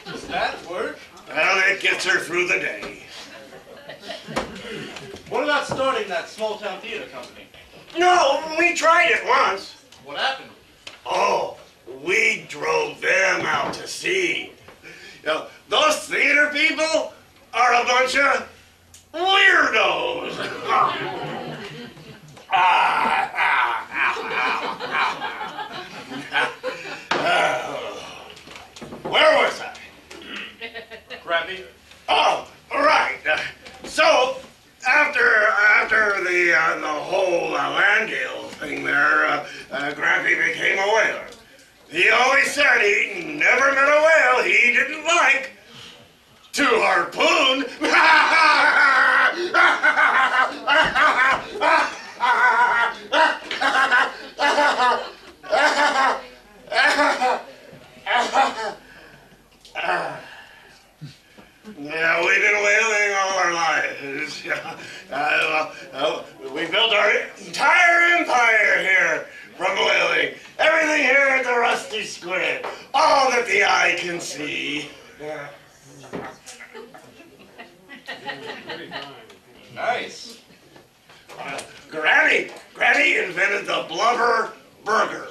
S11: Does that work?
S10: Well, it gets her through the day.
S11: What about starting that small-town theater company?
S10: No, we tried it once.
S11: What happened?
S10: Oh, we drove them out to sea. You know, those theater people are a bunch of weirdos. Where was I?
S11: Grampy?
S10: Oh, right. So, after the whole land deal thing there, Grampy became a whaler. He always said he never met a whale he didn't like to harpoon. Yeah, we've been whaling all our lives. We built our entire empire here from whaling. Everything here at the Rusty Squid. All that the eye can see.
S11: Nice.
S10: Granny invented the blubber burger.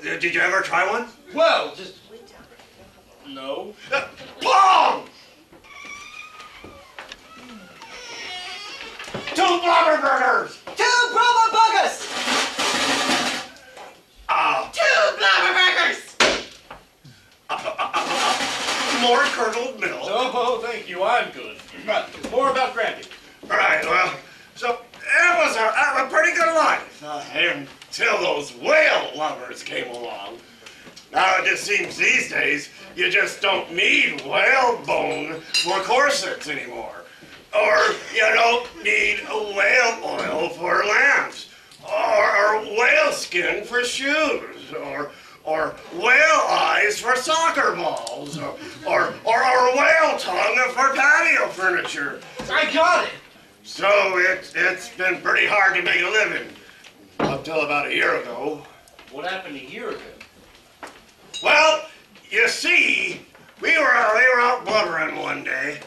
S10: Did you ever try one?
S11: Well, just... No.
S10: Plum! 2 blubber burgers!
S8: 2 blubber burgers!
S3: 2 blubber burgers!
S10: More curdled milk.
S11: Oh, thank you. I'm good. But more about Grampy.
S10: All right, well, so it was a pretty good life until those whale lovers came along. Now it just seems these days you just don't need whale bone for corsets anymore. Or you don't need whale oil for lamps. Or whale skin for shoes. Or whale eyes for soccer balls. Or whale tongue for patio furniture.
S11: I got it!
S10: So it's been pretty hard to make a living. Up till about a year ago.
S11: What happened a year ago?
S10: Well, you see, they were out blubbering one day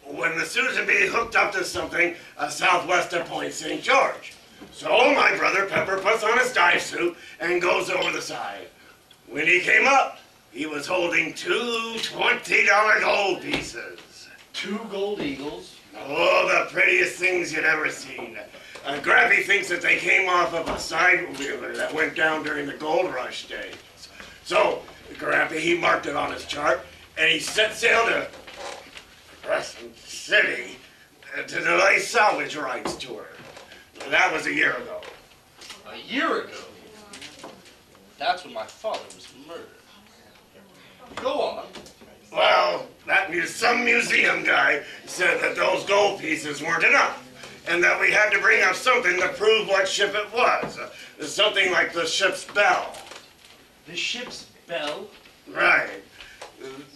S10: when the Susan B hooked up to something southwest of Point St. George. So my brother Pepper puts on his dive suit and goes over the side. When he came up, he was holding 2 $20 gold pieces.
S11: 2 gold eagles?
S10: Oh, the prettiest things you'd ever seen. Grampy thinks that they came off of a side wheeler that went down during the gold rush days. So, Grampy, he marked it on his chart, and he set sail to Crescent City to delay salvage rights tour. That was a year ago.
S11: A year ago? That's when my father was murdered. Go on.
S10: Well, some museum guy said that those gold pieces weren't enough, and that we had to bring up something to prove what ship it was. Something like the ship's bell.
S11: The ship's bell?
S10: Right.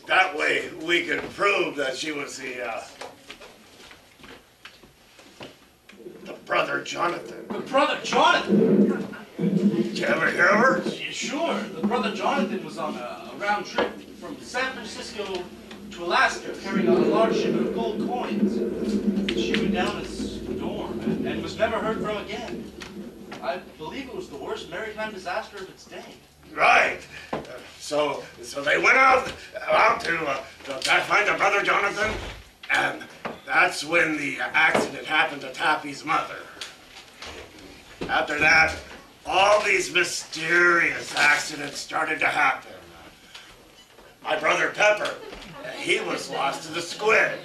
S10: That way we could prove that she was the Brother Jonathan.
S11: The Brother Jonathan?
S10: Did you ever hear of her?
S11: Sure. The brother Jonathan was on a round trip from San Francisco to Alaska carrying a large shipment of gold coins. She went down a storm and was never heard from again. I believe it was the worst maritime disaster of its day.
S10: Right. So they went out to find their brother Jonathan, and that's when the accident happened to Taffy's mother. After that, all these mysterious accidents started to happen. My brother Pepper, he was lost to the Squid.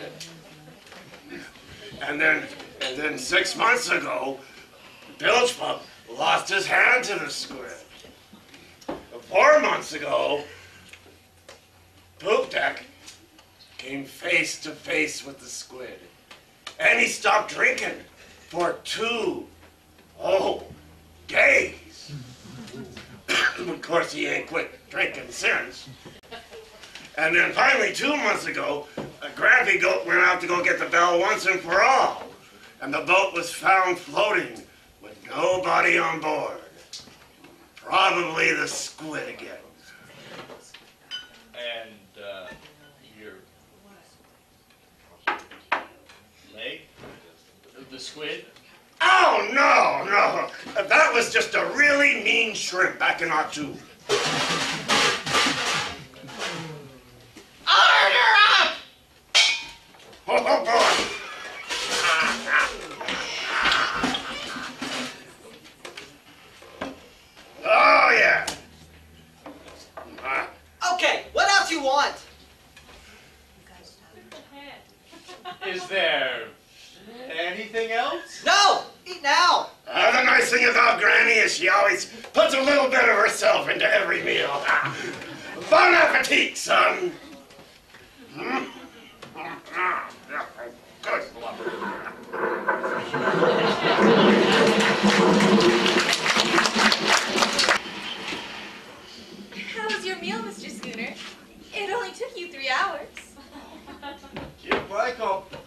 S10: And then 6 months ago, Bilge Pup lost his hand to the Squid. 4 months ago, Poop Deck came face to face with the Squid. And he stopped drinking for 2 whole days. Of course, he ain't quit drinking since. And then finally, 2 months ago, a Grampy Goat went out to go get the bell once and for all. And the boat was found floating with nobody on board. Probably the Squid again.
S11: And, your leg? The Squid?
S10: Oh, no. That was just a really mean shrimp back in our tube.
S4: Order up!
S10: Oh, boy. Oh, yeah.
S8: Okay, what else you want?
S11: Is there anything else?
S8: No! Eat now!
S10: The nice thing about Granny is she always puts a little bit of herself into every meal. Bon appetit, son. Good.
S3: How was your meal, Mr. Schooner? It only took you 3 hours.
S11: Give my compliments.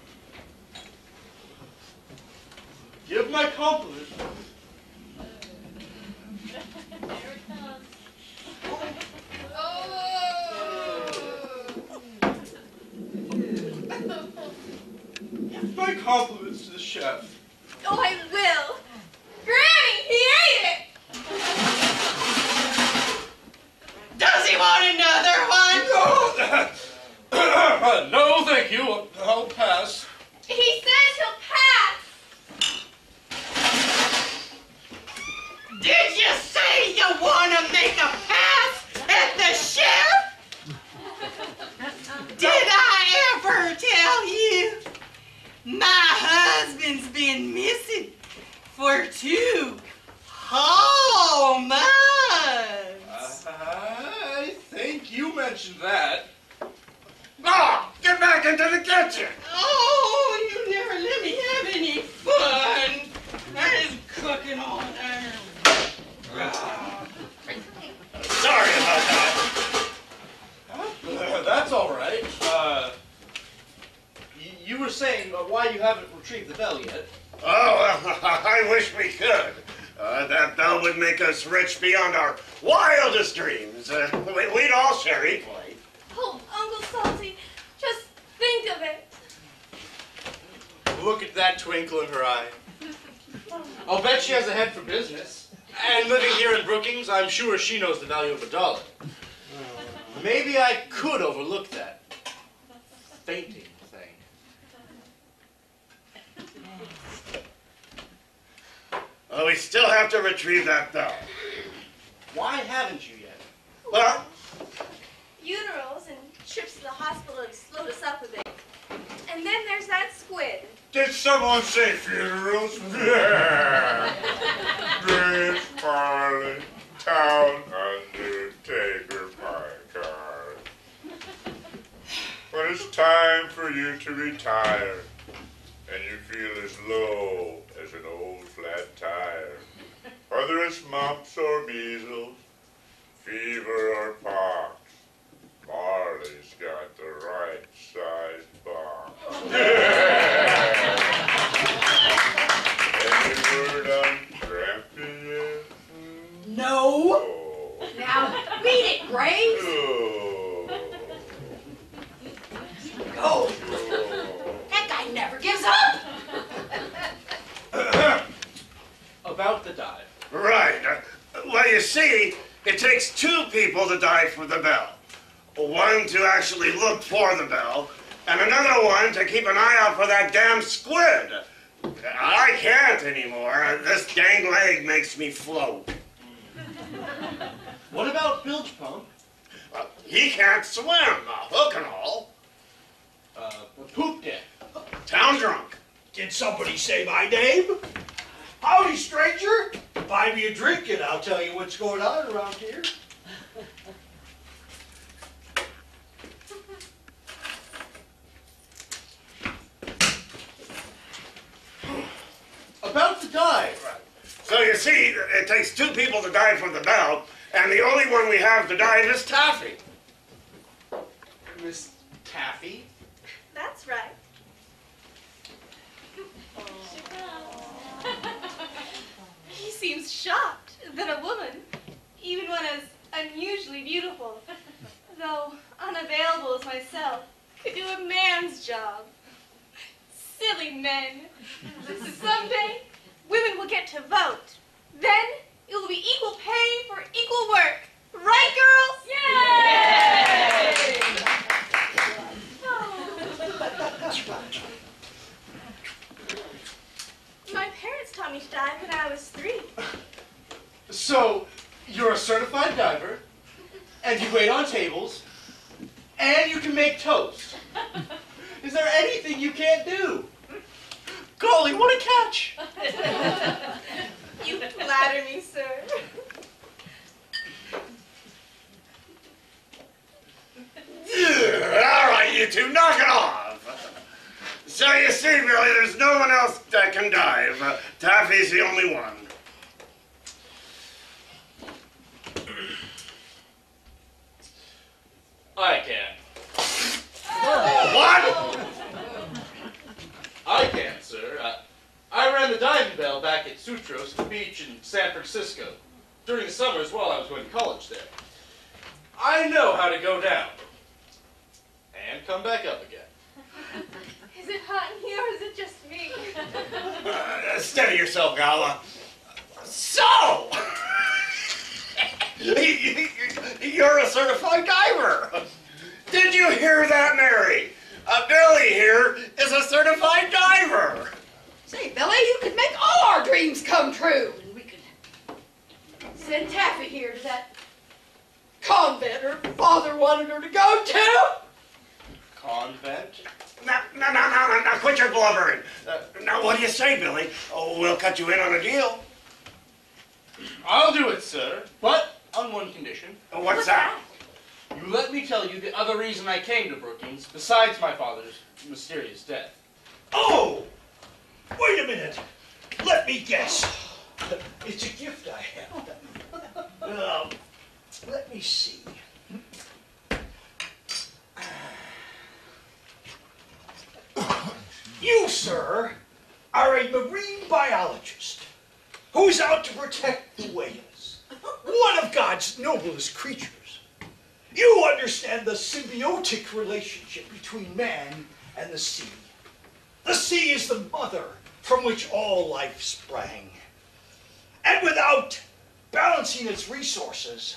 S11: Give my compliments to the chef.
S3: Oh, I will. Granny, he ate it.
S4: Does he want another one?
S11: No, thank you. I'll pass.
S3: He says he'll pass.
S4: Did you say you want to make a pass at the chef? Did I ever tell you? My husband's been missing for 2 whole months.
S11: I think you mentioned that.
S10: Oh, get back into the kitchen.
S4: Oh, you never let me have any fun. That is cooking all there.
S10: Sorry about that.
S11: That's all right. You were saying why you haven't retrieved the bell yet.
S10: Oh, well, I wish we could. That bell would make us rich beyond our wildest dreams. We'd all share equally.
S3: Oh, Uncle Salty, just think of it.
S11: Look at that twinkle in her eye. I'll bet she has a head for business. And living here in Brookings, I'm sure she knows the value of $1. Maybe I could overlook that fainting thing.
S10: Well, we still have to retrieve that bell.
S11: Why haven't you yet?
S10: Well,
S3: Funerals and trips to the hospital have slowed us up a bit. And then there's that Squid.
S9: Did someone say funerals? Yeah. Grace Farley, town undertaker pie card. When it's time for you to retire, and you feel as low as an old flat tire, whether it's mumps or measles, fever or pox, Marley's got the right size box. Any word on Grampy yet?
S4: No.
S9: Oh.
S3: Now
S4: graves? Go. That guy never gives up.
S11: About the dive.
S10: Right. Well, you see, it takes two people to dive for the bell. One to actually look for the bell, and another one to keep an eye out for that damn squid. I can't anymore. This dang leg makes me float.
S11: What about bilge pump?
S10: He can't swim, hook and all.
S11: Poop deck.
S10: Town drunk.
S6: Did somebody say my name? Howdy, stranger. Buy me a drink and I'll tell you what's going on around here.
S11: About the dive.
S10: So you see, it takes two people to dive for the bell, and the only one we have to dive is Taffy.
S11: Miss Taffy?
S3: That's right. He seems shocked that a woman, even one as unusually beautiful, though unavailable as myself, could do a man's job. Silly men. Someday, women will get to vote. Then, it will be equal pay for equal work. Right, girls? Yay! My parents taught me to dive when I was 3.
S11: So, you're a certified diver, and you wait on tables, and you can make toast. Is there anything you can't do? Golly, what a catch!
S3: You flatter me, sir.
S10: All right, you two, knock it off. So you see, Billy, there's no one else that can dive. Taffy's the only one.
S11: I can.
S10: What?
S11: I can, sir. I ran the diving bell back at Sutros Beach in San Francisco during the summers while I was going to college there. I know how to go down and come back up again.
S3: Is it hot in here or is it just me?
S10: Steady yourself, Gala. So! You're a certified diver. Did you hear that, Mary? Billy here is a certified diver.
S4: Say, Billy, you could make all our dreams come true. And we could send Taffy here to that convent her father wanted her to go to.
S11: Convent?
S10: Now, quit your blubbering. Now, what do you say, Billy? Oh, we'll cut you in on a deal.
S11: I'll do it, sir, but on one condition.
S10: What's that?
S11: You let me tell you the other reason I came to Brookings, besides my father's mysterious death.
S6: Oh! Wait a minute. Let me guess. It's a gift I have. Let me see. You, sir, are a marine biologist who's out to protect the whales, one of God's noblest creatures. You understand the symbiotic relationship between man and the sea. The sea is the mother from which all life sprang. And without balancing its resources,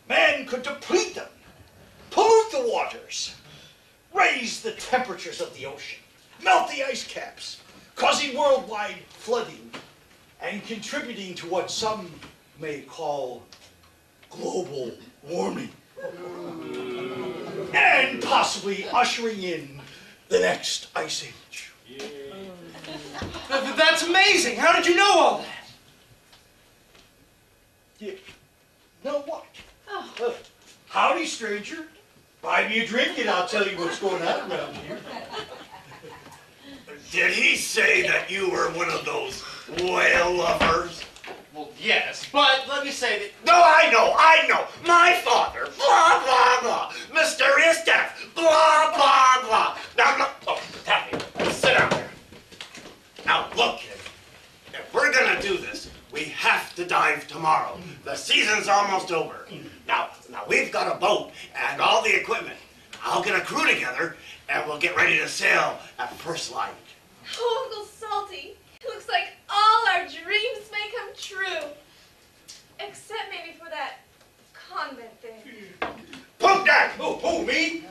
S6: man could deplete them, pollute the waters, raise the temperatures of the ocean, melt the ice caps, causing worldwide flooding, and contributing to what some may call global warming. And possibly ushering in the next ice age.
S11: That's amazing! How did you know all that?
S6: You know what? Howdy, stranger. Buy me a drink and I'll tell you what's going on around here.
S10: Did he say that you were one of those whale lovers?
S11: Well, yes, but let me say that...
S10: No, I know. My father, blah, blah, blah. Mysterious death, blah, blah, blah. Now, oh, Taffy, sit down there. Now, look, kid. If we're gonna do this, we have to dive tomorrow. The season's almost over. Now we've got a boat and all the equipment. I'll get a crew together and we'll get ready to sail at first light.
S3: Oh, Uncle Salty, it looks like all our dreams may come true. Except maybe for that convent thing.
S10: Pump that! Who, me?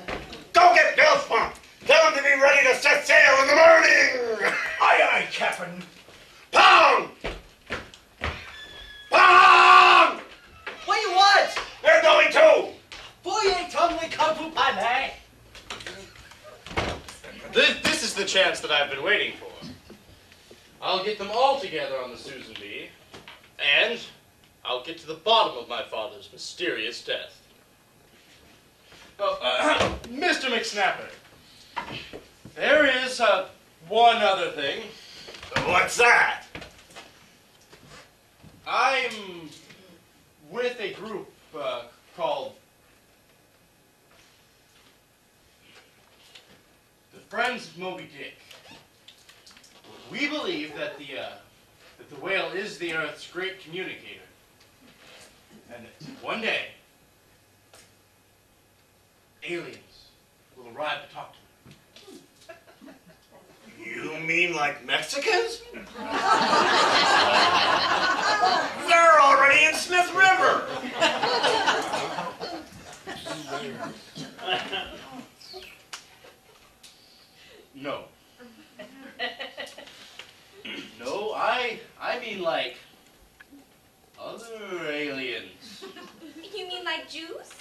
S10: Go get Bill's pump. Tell him to be ready to set sail in the morning.
S6: Aye, aye, Captain.
S10: Pound! Pound!
S8: What do you want?
S10: They're going too.
S8: Boy, tumbling kung fu pie, man.
S11: This is the chance that I've been waiting for. I'll get them all together on the Susan B. And I'll get to the bottom of my father's mysterious death. Oh, Mr. McSnapper, there is one other thing.
S10: What's that?
S11: I'm with a group called the Friends of Moby Dick. We believe that the whale is the Earth's great communicator. And one day, aliens will arrive to talk to them.
S10: You mean like Mexicans? They're already in Smith River.
S11: No. No, I mean like other aliens.
S3: You mean like Jews?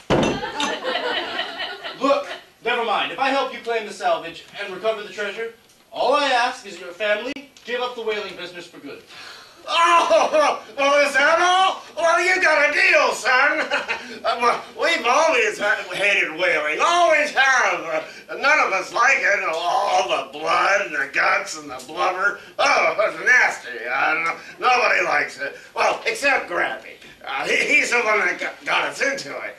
S11: Look, never mind. If I help you claim the salvage and recover the treasure, all I ask is your family give up the whaling business for good.
S10: Oh, is that all? Well, you got a deal, son. We've always hated whaling, always have. None of us like it. All the blood and the guts and the blubber. Oh, it's nasty. Nobody likes it. Well, except Grappy. He's the one that got us into it.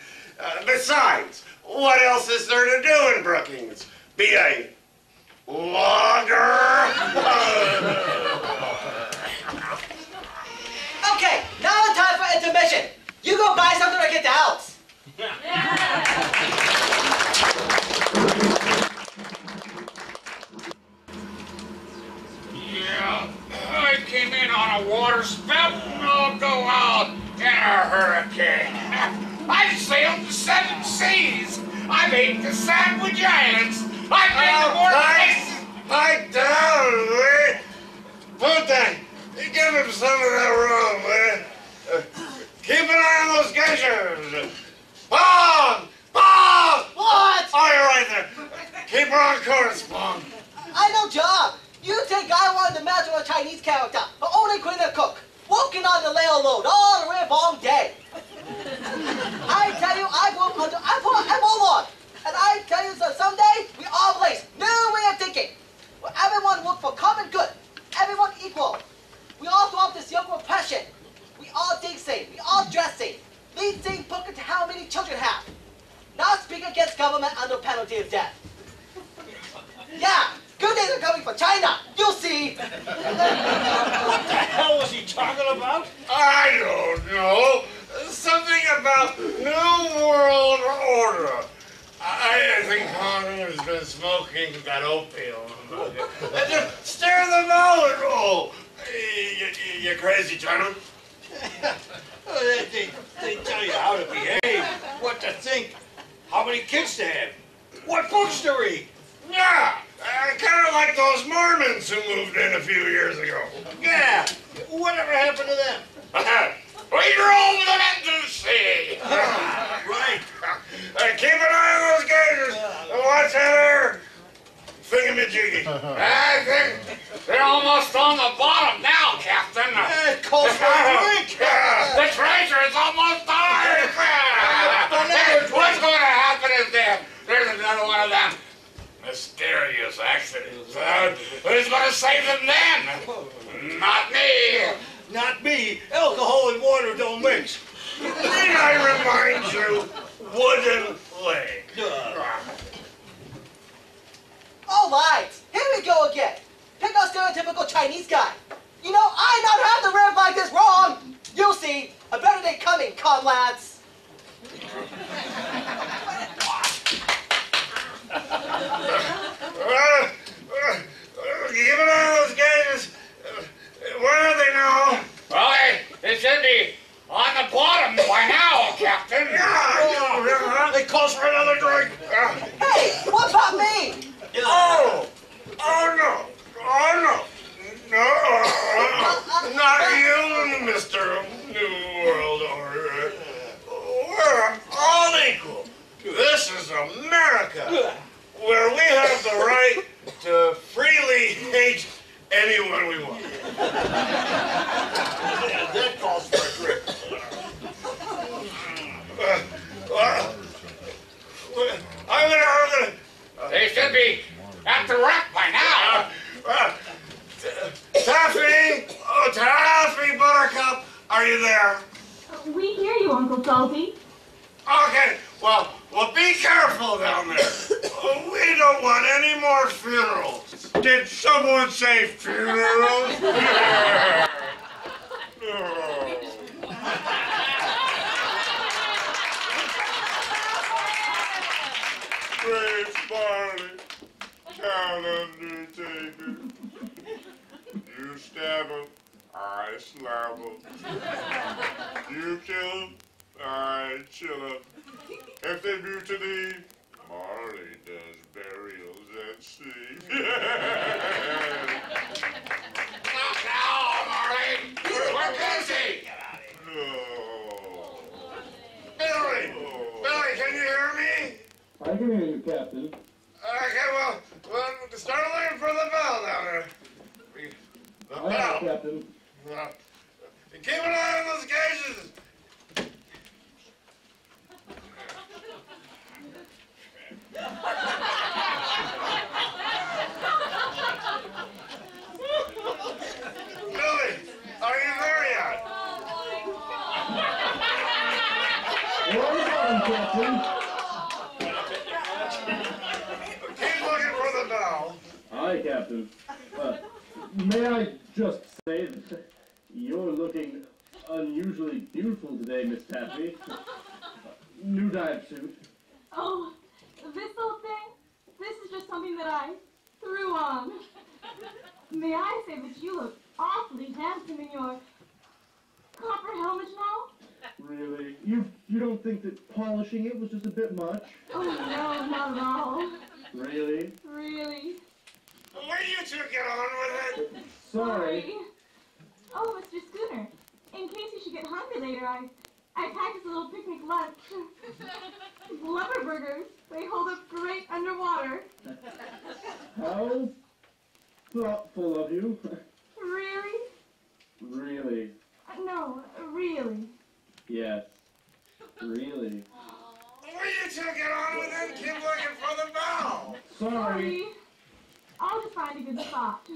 S10: Besides, what else is there to do in Brookings? Be a logger?
S8: Okay, now it's time for intermission. You go buy something or get the house.
S7: Yeah, I came in on a water spout and I'll go out in a hurricane. I've sailed the 7 seas. I've eaten the Sandwich Islands. I've been to more places.
S10: Pipe down, Willet. Putin, give him some of that rum, Willet. Keep an eye on those geishas. Bong! Bong!
S8: What?
S10: Oh, you're right there. Keep her on course, Bong.
S8: I know job. You think I wanted to match with a Chinese character, but only queen and cook, working on the layer load all the way long day. I tell you, I grew up under I'm Lord, and I tell you, so someday we all place new way of thinking, where everyone work for common good, everyone equal. We all throw up this yoke of oppression. We all think same, we all dress same. Lead same book into how many children have. Not speak against government under penalty of death. Yeah, good days are coming for China. You'll see.
S6: What the hell was he talking about?
S10: I don't know. Something about New World Order. I think Congress has been smoking that opium. Just stare them out. Oh, you crazy, Chinaman?
S6: They tell you how to behave, what to think, how many kids to have, what books to read.
S10: Yeah, kind of like those Mormons who moved in a few years ago.
S6: Yeah, whatever happened to them?
S10: We drove them into the sea.
S6: Right.
S10: Keep an eye on those geishas and watch their thingamajiggy.
S7: I think they're almost on the bottom now, Captain.
S6: It calls for a drink.
S7: The treasure is almost ours. What's going to happen if there's another one of them mysterious accidents? Who's going to save them then? Not me.
S6: Not me. Alcohol and water don't mix.
S10: Need I remind you, wooden leg.
S8: All right, here we go again. Pick our stereotypical Chinese guy. You know, I not have the rib like this wrong. You'll see. A better day coming, comrades.
S7: rotten by now, Captain.
S6: Yeah, they calls for another drink.
S8: Hey, what about me?
S6: Oh no. Not you, Mr. New World Order. We're all equal. This is America, where we have the right to freely hate anyone we want. That calls for a drink. I'm gonna.
S7: They should be at the wreck by now.
S6: Taffy, Buttercup, are you there?
S3: We hear you, Uncle Salty.
S6: Okay, well, be careful down there. We don't want any more funerals.
S9: Did someone say funerals? Brave Marley, town undertaker. You stab him, I slap him. You kill him, I chill him. If they mutiny, Marley does burials at sea.
S7: Now, Marley, we're busy.
S9: No.
S6: Billy, can you hear me?
S12: I can hear you, Captain.
S6: Okay, well, start looking for the bell down there. The
S12: Aye,
S6: bell.
S12: Captain.
S6: Keep an eye on those gauges. Billy, are you there yet?
S12: Where are you going, Captain?
S6: Keep looking for the bell.
S12: Aye, Captain. May I just say that you're looking unusually beautiful today, Miss Taffy. New dive suit.
S3: Oh, this old thing? This is just something that I threw on. May I say that you look awfully handsome in your copper helmet now?
S12: Really? You don't think that polishing it was just a bit much?
S3: Oh, no, not at all.
S12: Really?
S3: Really.
S6: Will you two get on with it?
S12: Sorry.
S3: Oh, Mr. Schooner, in case you should get hungry later, I packed us a little picnic lunch. Blubber burgers. They hold up great underwater.
S12: How thoughtful of you.
S3: Really?
S12: Really?
S3: No, really.
S12: Yes. Really.
S6: Will you two get on with it? Keep looking for the bell.
S12: Sorry.
S3: I'll just find a good spot.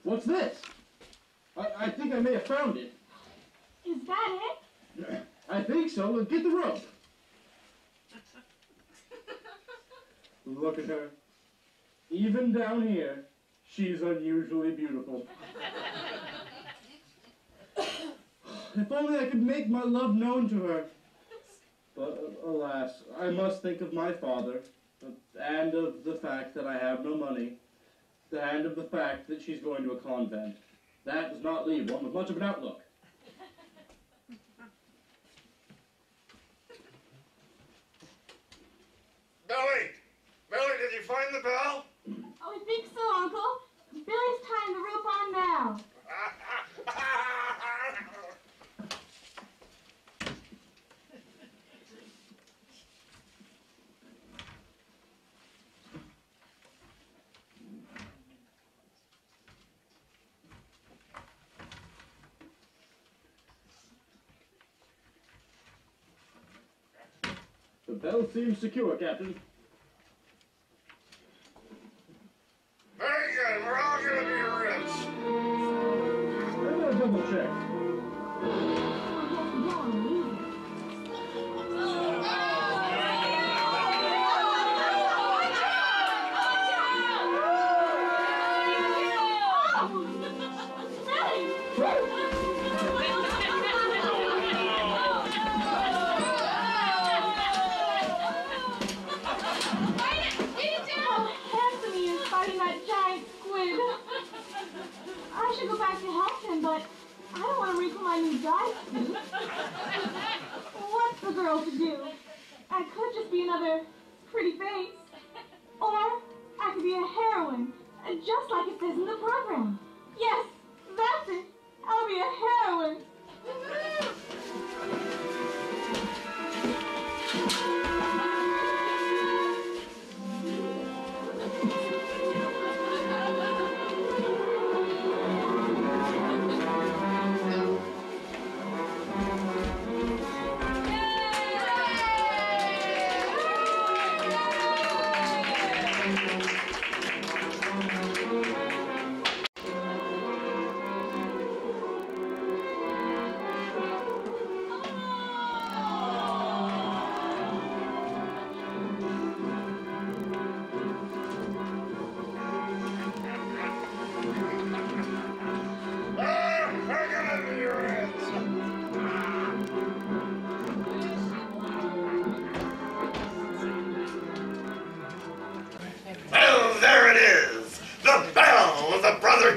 S12: What's this? I think I may have found it.
S3: Is that it?
S12: I think so. Get the rope. Look at her. Even down here, she's unusually beautiful. If only I could make my love known to her. But alas, I must think of my father, and of the fact that I have no money, and of the fact that she's going to a convent. That does not leave one with much of an outlook.
S6: Billy, did you find the bell?
S3: Oh, I think so, Uncle. Billy's tying the rope on now.
S12: The bell seems secure, Captain.
S6: Very good. We're all going to be rich.
S12: I'm gonna double check.
S3: guy suit. What's the girl to do? I could just be another pretty face. Or I could be a heroine, just like it says in the program. Yes, that's it. I'll be a heroine.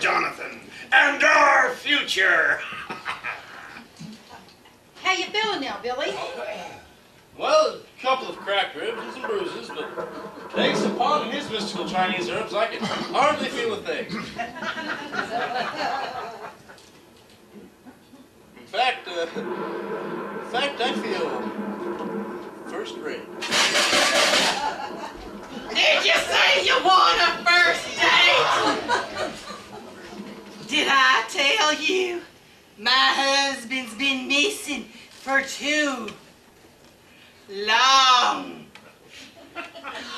S10: Jonathan, and our future.
S4: How you feeling now, Billy?
S11: Well, a couple of cracked ribs and some bruises, but thanks upon his mystical Chinese herbs, I can hardly feel a thing. In fact, I feel first rate.
S4: Did you say you want a first date? Did I tell you? My husband's been missing for 2 long,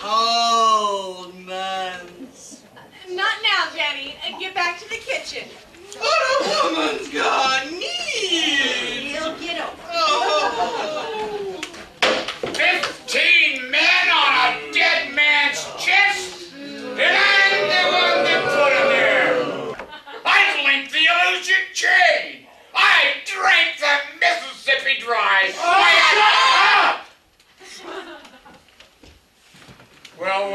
S4: cold months.
S3: Not now, Daddy. Get back to the kitchen.
S4: But a woman's got needs. He'll get over.
S7: Oh. 15 men on a dead man's chest, and I'm the one that put him there. I linked the illusion chain. I drank the Mississippi dry. Well,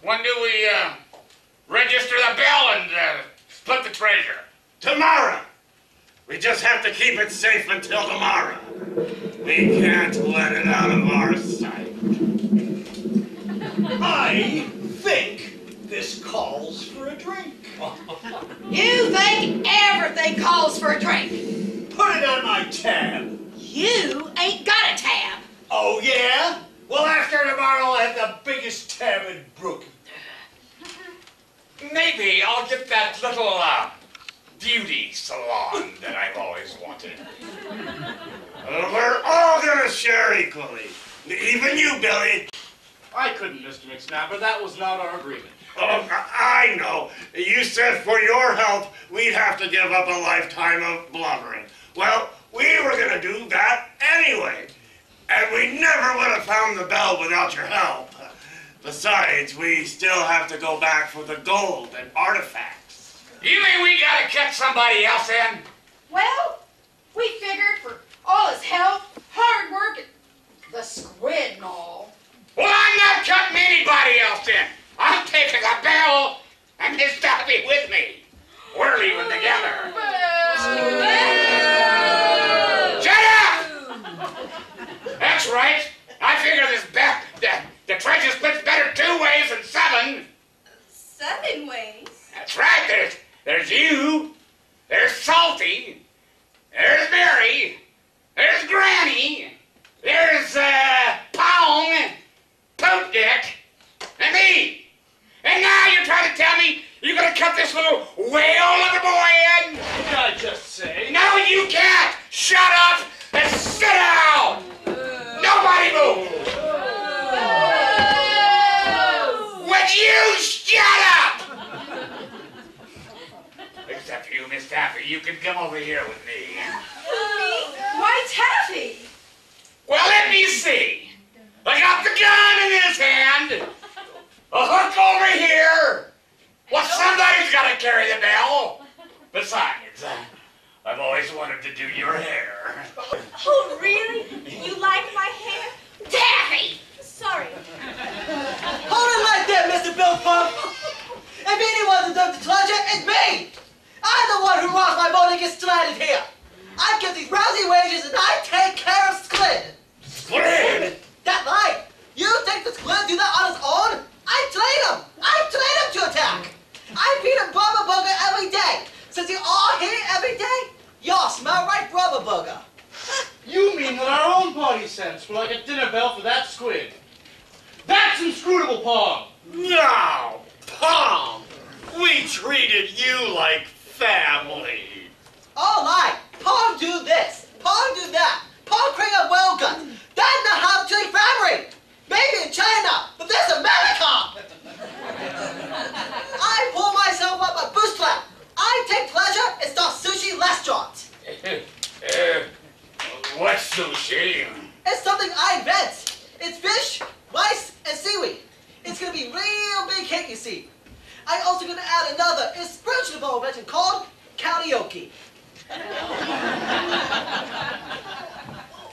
S7: when do we register the bell and split the treasure?
S10: Tomorrow. We just have to keep it safe until tomorrow. We can't let it out of our sight.
S6: I think this calls for a drink.
S4: You think everything calls for a drink?
S6: Put it on my tab.
S4: You ain't got a tab.
S6: Oh, yeah? Well, after tomorrow, I'll have the biggest tab in Brookings.
S7: Maybe I'll get that little beauty salon that I've always wanted.
S10: We're all gonna share equally. Even you, Billy.
S11: I couldn't, Mr. McSnapper. That was not our agreement.
S10: Oh, I know. You said for your health, we'd have to give up a lifetime of blubbering. Well, we were gonna do that anyway. And we never would have found the bell without your help. Besides, we still have to go back for the gold and artifacts.
S7: You mean we gotta catch somebody else in?
S4: Well, we figured for all his help, hard work, and the squid and all.
S7: Well, I'm not cutting anybody else in. I'm taking the bell and Miss Dobby with me. We're leaving together. Shut up! That's right. I figure this bet, the treasure splits better 2 ways than 7.
S3: 7 ways?
S7: That's right. There's you. There's Salty. There's Mary. There's Granny. There's Pong, Poop Dick, and me. And now you're trying to tell me you're gonna cut this little whale-looking boy in?
S11: Can I just say?
S7: No, you can't! Shut up and sit down! Nobody move! Would you shut up? Except for you, Miss Taffy, you can come over here with me.
S3: Me? Why Taffy?
S7: Well, let me see. I got the gun in his hand. A hook over here. Well, somebody's got to carry the bell. Besides, I've always wanted to do your hair.
S3: Oh, really? You like my hair?
S4: Taffy!
S3: Sorry.
S8: Hold it like that, Mr. Bill Pump. If anyone's deserved the pleasure, it's me. I'm the one who rocks my boat and gets stranded here. I give these
S11: like a dinner bell for that squid. That's inscrutable, Pong!
S10: No! Pong! We treated you like family.
S8: All right, Pong do this, Pong do that, Pong create a well gun. That's not how to treat family. Maybe in China, but that's America. I pull myself up a bootstrap. I take pleasure in start sushi restaurants.
S10: What's sushi?
S8: It's something I invent. It's fish, rice, and seaweed. It's gonna be real big cake, you see. I also gonna add another inspirational invention called karaoke.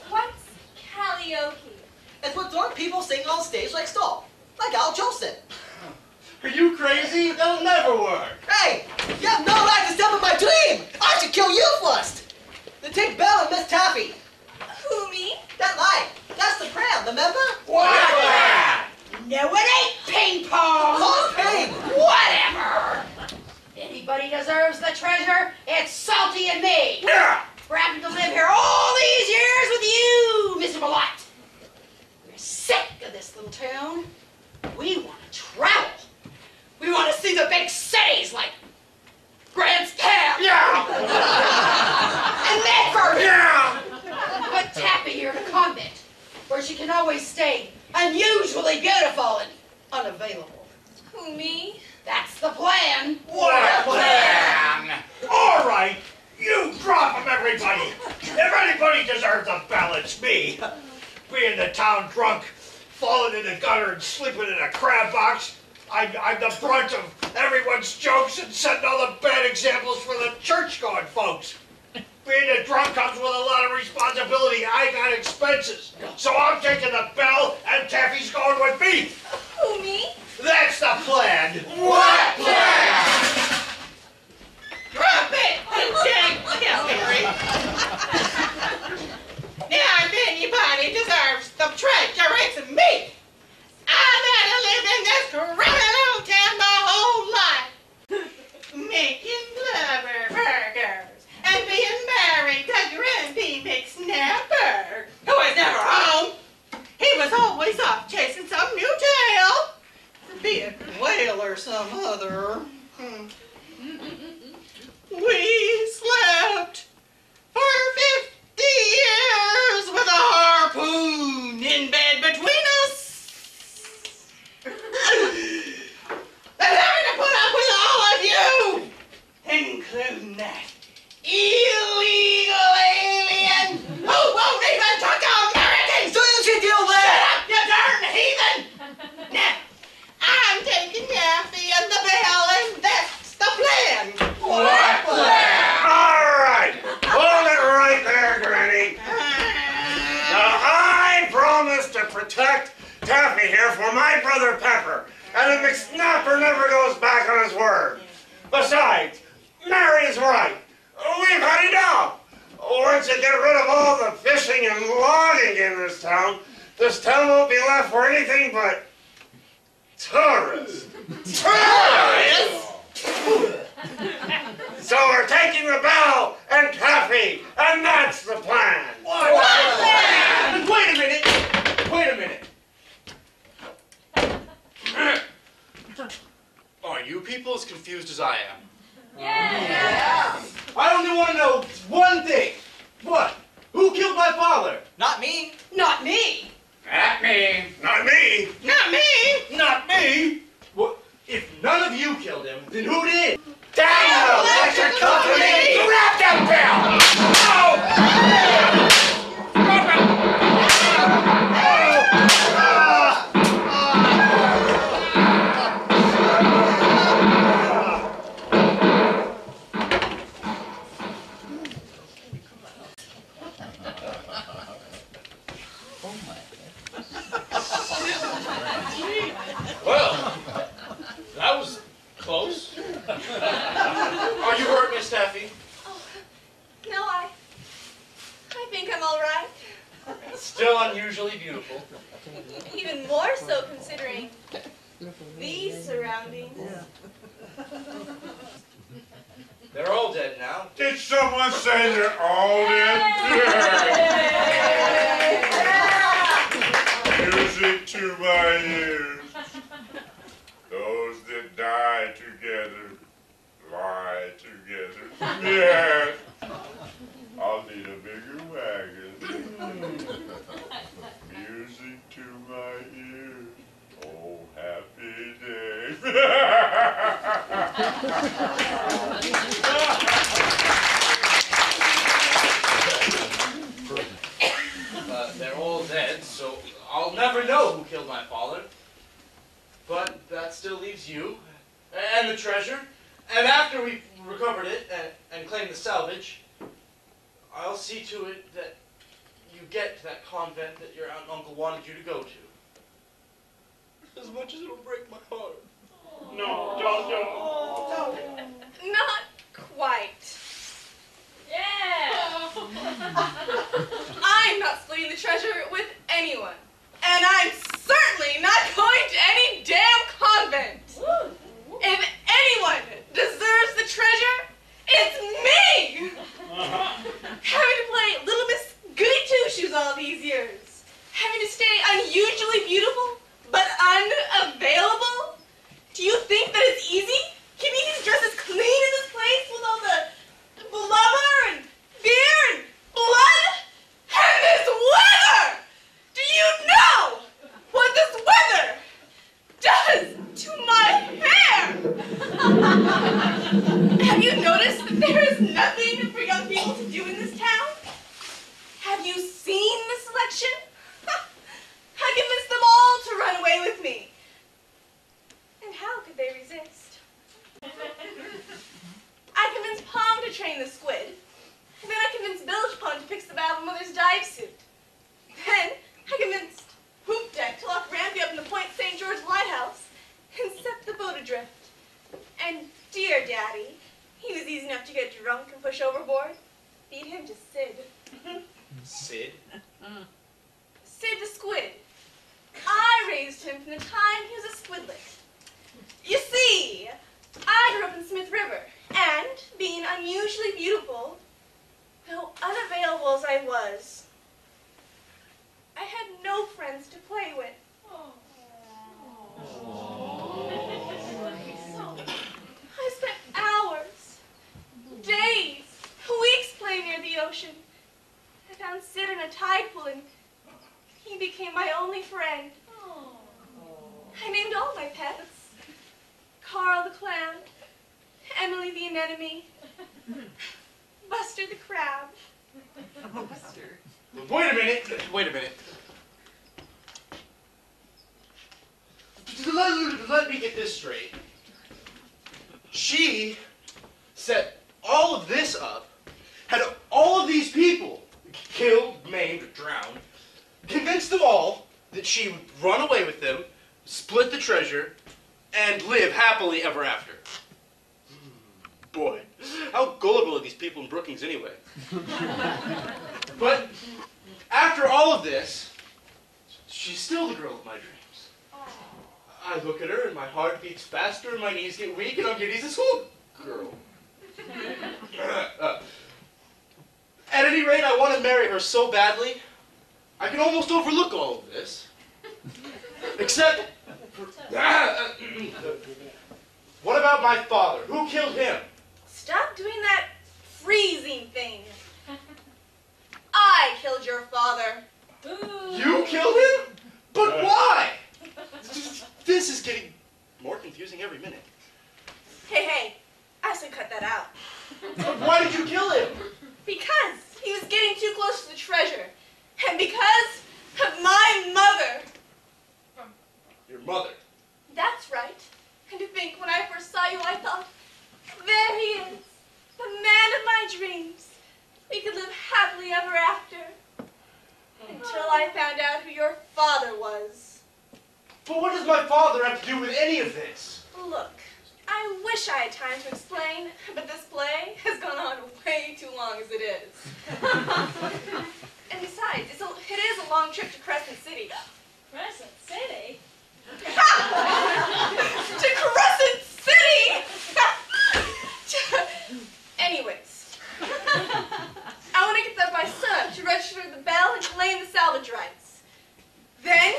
S3: What's karaoke?
S8: It's what drunk people sing on stage like Stall, like Al Jolson.
S11: Are you crazy? That'll never work.
S8: Hey, you have no right to step in my dream. I should kill you first. Then take Belle and Miss Taffy.
S3: Who, me?
S8: That lie. That's the pram, remember?
S10: What that?
S4: No, it ain't ping pong.
S8: Call ping.
S4: Whatever. Anybody deserves the treasure, it's Salty and me.
S10: Yeah.
S4: We're having to live here all these years with you, Mr. Willet. We're sick of this little town. We want to travel. We want to see the big cities like Grant's Camp.
S10: Yeah.
S4: And Medford.
S10: Yeah.
S4: Put Taffy here in a convent where she can always stay unusually beautiful and unavailable.
S3: Who, me?
S4: That's the plan.
S10: What a plan! All right, you drop them, everybody. If anybody deserves a bell, it's me. Being the town drunk, falling in the gutter and sleeping in a crab box, I'm the brunt of everyone's jokes and setting all the bad examples for the church-going folks. Being a drunk comes with a lot of responsibility. I got expenses. So I'm taking the bell and Taffy's going with me.
S3: Who, me?
S10: That's the plan.
S7: What plan?
S13: Drop it! Jack, Harry. Now, if anybody deserves the treasure, it's me. I've had to live in this criminal town my whole life. Making blubber burgers and being married to Grumpy McSnapper, who was never home. He was always off chasing some new tail. Be it whale or some other. We slept for 50 years with a harpoon in bed between us. And having to put up with all of you, including that illegal alien who won't even talk American.
S8: So you should deal with
S13: Shut up, you darn heathen. Now, I'm taking Taffy and the bell, and that's the plan.
S10: What plan? All right. Hold it right there, Granny. Now, I promise to protect Taffy here for my brother Pepper, and if McSnapper never goes back on his word. Besides, Mary's right. We've had enough. Once you get rid of all the fishing and logging in this town won't be left for anything but tourists. Tourists? So we're taking the bell and Taffy, and that's the plan.
S11: What plan? Wait a minute. Wait a minute. Are you people as confused as I am?
S3: Yeah.
S11: I only want to know one thing. What? Who killed my father?
S8: Not me.
S4: Not me.
S10: Not me. Not me.
S13: Not me.
S11: Not me. What? If none of you killed him, then who did?
S10: Damn the electric company! Grab that bell!
S11: Well, that was close. Are you hurt, Miss Taffy?
S3: Oh, no, I think I'm all right.
S11: Still unusually beautiful.
S3: Even more so considering these surroundings.
S11: They're all dead now.
S9: Did someone say they're all dead? to my ears. Those that die together, lie together. Yes. I'll need a bigger wagon. Music to my ears. Oh, happy day.
S11: They're all dead, so I'll never know who killed my father. But that still leaves you, and the treasure. And after we've recovered it and claimed the salvage, I'll see to it that you get to that convent that your aunt and uncle wanted you to go to. As much as it'll break my heart.
S6: No, don't.
S3: Not quite. Yeah! I'm not splitting the treasure with anyone. And I'm certainly not going to any damn convent. If anyone deserves the treasure, it's me! Having to play Little Miss Goody Two-Shoes all these years. Having to stay unusually beautiful, but unavailable. Do you think that it's easy? Keeping these dresses clean in this place with all the blubber and beer and blood? And this weather! Do you know what this weather does to my hair? Have you noticed that there is nothing for young people to do in this town? Have you seen the selection? I convinced them all to run away with me. And how could they resist? I convinced Palm to train the squid. And then I convinced Bilge Pond to fix the Battle Mother's dive suit. Then I convinced Hoop Deck to lock Rampy up in the Point St. George lighthouse and set the boat adrift. And dear Daddy, he was easy enough to get drunk and push overboard. Beat him to Sid.
S11: Sid?
S3: Sid the squid. I raised him from the time he was a squidlet. You see, I grew up in Smith River, and being unusually beautiful, though unavailable as I was, I had no friends to play with. I spent hours, days, weeks playing near the ocean. I found Sid in a tide pool, and he became my only friend. I named all my pets. Carl the clam, Emily the anemone, Buster the crab.
S11: Buster. Wait a minute. Let me get this straight. She set all of this up, had all of these people killed, maimed, or drowned, convinced them all that she would run away with them, split the treasure, and live happily ever after. Boy, how gullible are these people in Brookings anyway? But after all of this, she's still the girl of my dreams. I look at her and my heart beats faster and my knees get weak and I'm giddy as a schoolgirl. At any rate, I want to marry her so badly, I can almost overlook all of this. Except for... What about my father? Who killed him?
S3: Stop doing that freezing thing. I killed your father.
S11: You killed him? But why? This is getting more confusing every minute.
S3: Hey, I should cut that out.
S11: But why did you kill him?
S3: Because he was getting too close to the treasure. And because of my mother.
S11: Your mother?
S3: That's right. And to think when I first saw you, I thought, there he is, the man of my dreams. We could live happily ever after. Until I found out who your father was.
S11: But what does my father have to do with any of this?
S3: Look, I wish I had time to explain, but this play has gone on way too long as it is. And besides, it is a long trip to Crescent City.
S14: Crescent City?
S3: To Crescent City! Anyways, I want to get there by sunup to register the bell and claim the salvage rights. Then,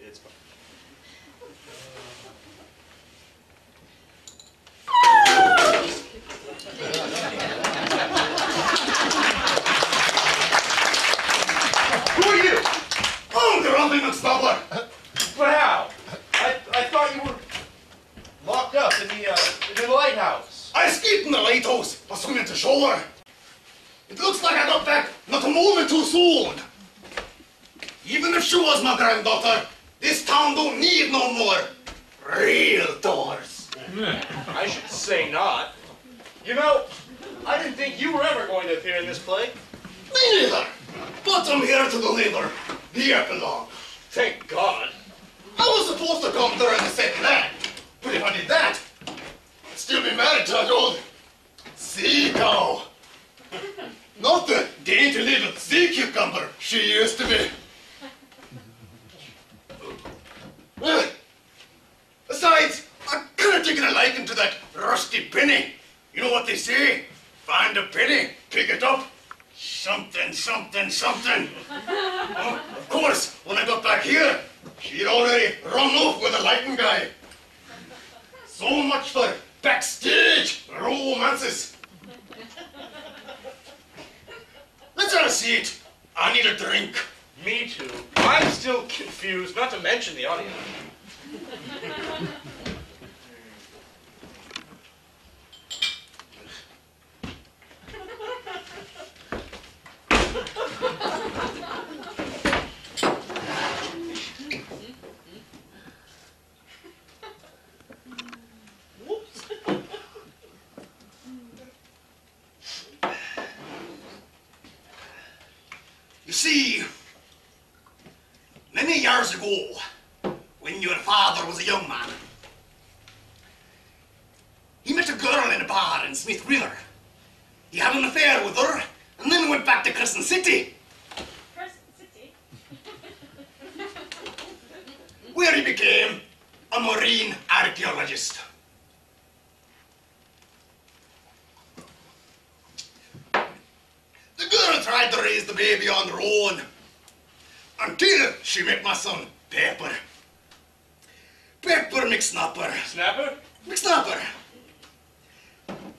S11: It's fine.
S10: Who are you? Oh, the Rumpy McStubber.
S11: But how? I thought you were locked up in the lighthouse.
S10: I escaped in the lighthouse by swimming to shore. It looks like I got back not a moment too soon. Even if she was my granddaughter, this town don't need no more realtors.
S11: I should say not. You know, I didn't think you were ever going to appear in this play.
S10: Me neither. But I'm here to deliver the epilogue.
S11: Thank God.
S10: I was supposed to come there in the second act, but if I did that, I'd still be married to that old sea cow. Not the dainty little sea cucumber she used to be. Besides, I'm kind of taking a liking to that rusty penny. You know what they say? Find a penny, pick it up. Something, something, something. Of course, when I got back here, she'd already run off with a lighting guy. So much for backstage romances. Let's have a seat. I need a drink.
S11: Me too. I'm still confused, not to mention the audience.
S10: You see, many years ago, when your father was a young man, he met a girl in a bar in Smith River. He had an affair with her, and then went back to Crescent City.
S14: Crescent City?
S10: Where he became a marine archaeologist. The girl tried to raise the baby on her own, until she met my son, Pepper. Pepper McSnapper.
S11: Snapper?
S10: McSnapper.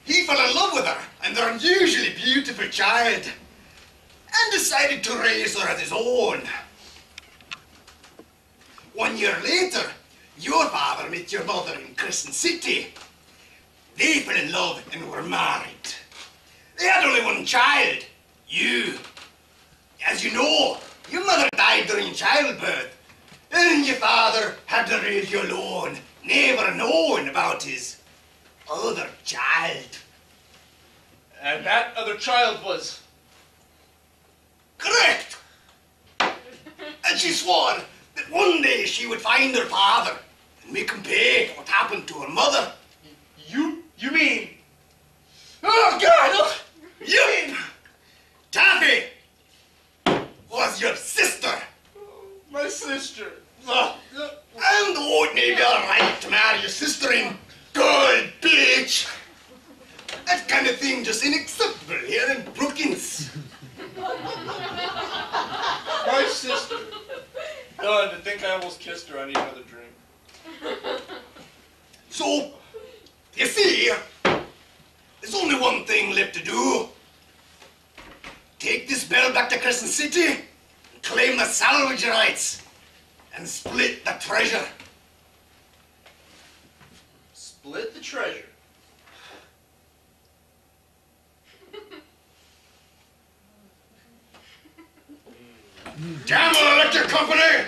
S10: He fell in love with her and their unusually beautiful child, and decided to raise her as his own. 1 year later, your father met your mother in Crescent City. They fell in love and were married. They had only one child, you. As you know, your mother died during childbirth, and your father had to raise you alone, never knowing about his other child.
S11: And that other child was...
S10: Correct! And she swore that one day she would find her father and make him pay for what happened to her mother.
S11: You mean...
S10: Oh, God! You mean... Taffy was your sister.
S11: My sister.
S10: And though it may be alright to marry your sister in Gold Beach, that kind of thing just ain't acceptable here in Brookings.
S11: My sister. God, to think I almost kissed her, I need another drink.
S10: So, you see, there's only one thing left to do. Take this bell back to Crescent City, and claim the salvage rights, and split the treasure.
S11: Split the treasure?
S10: Damn Electric Company!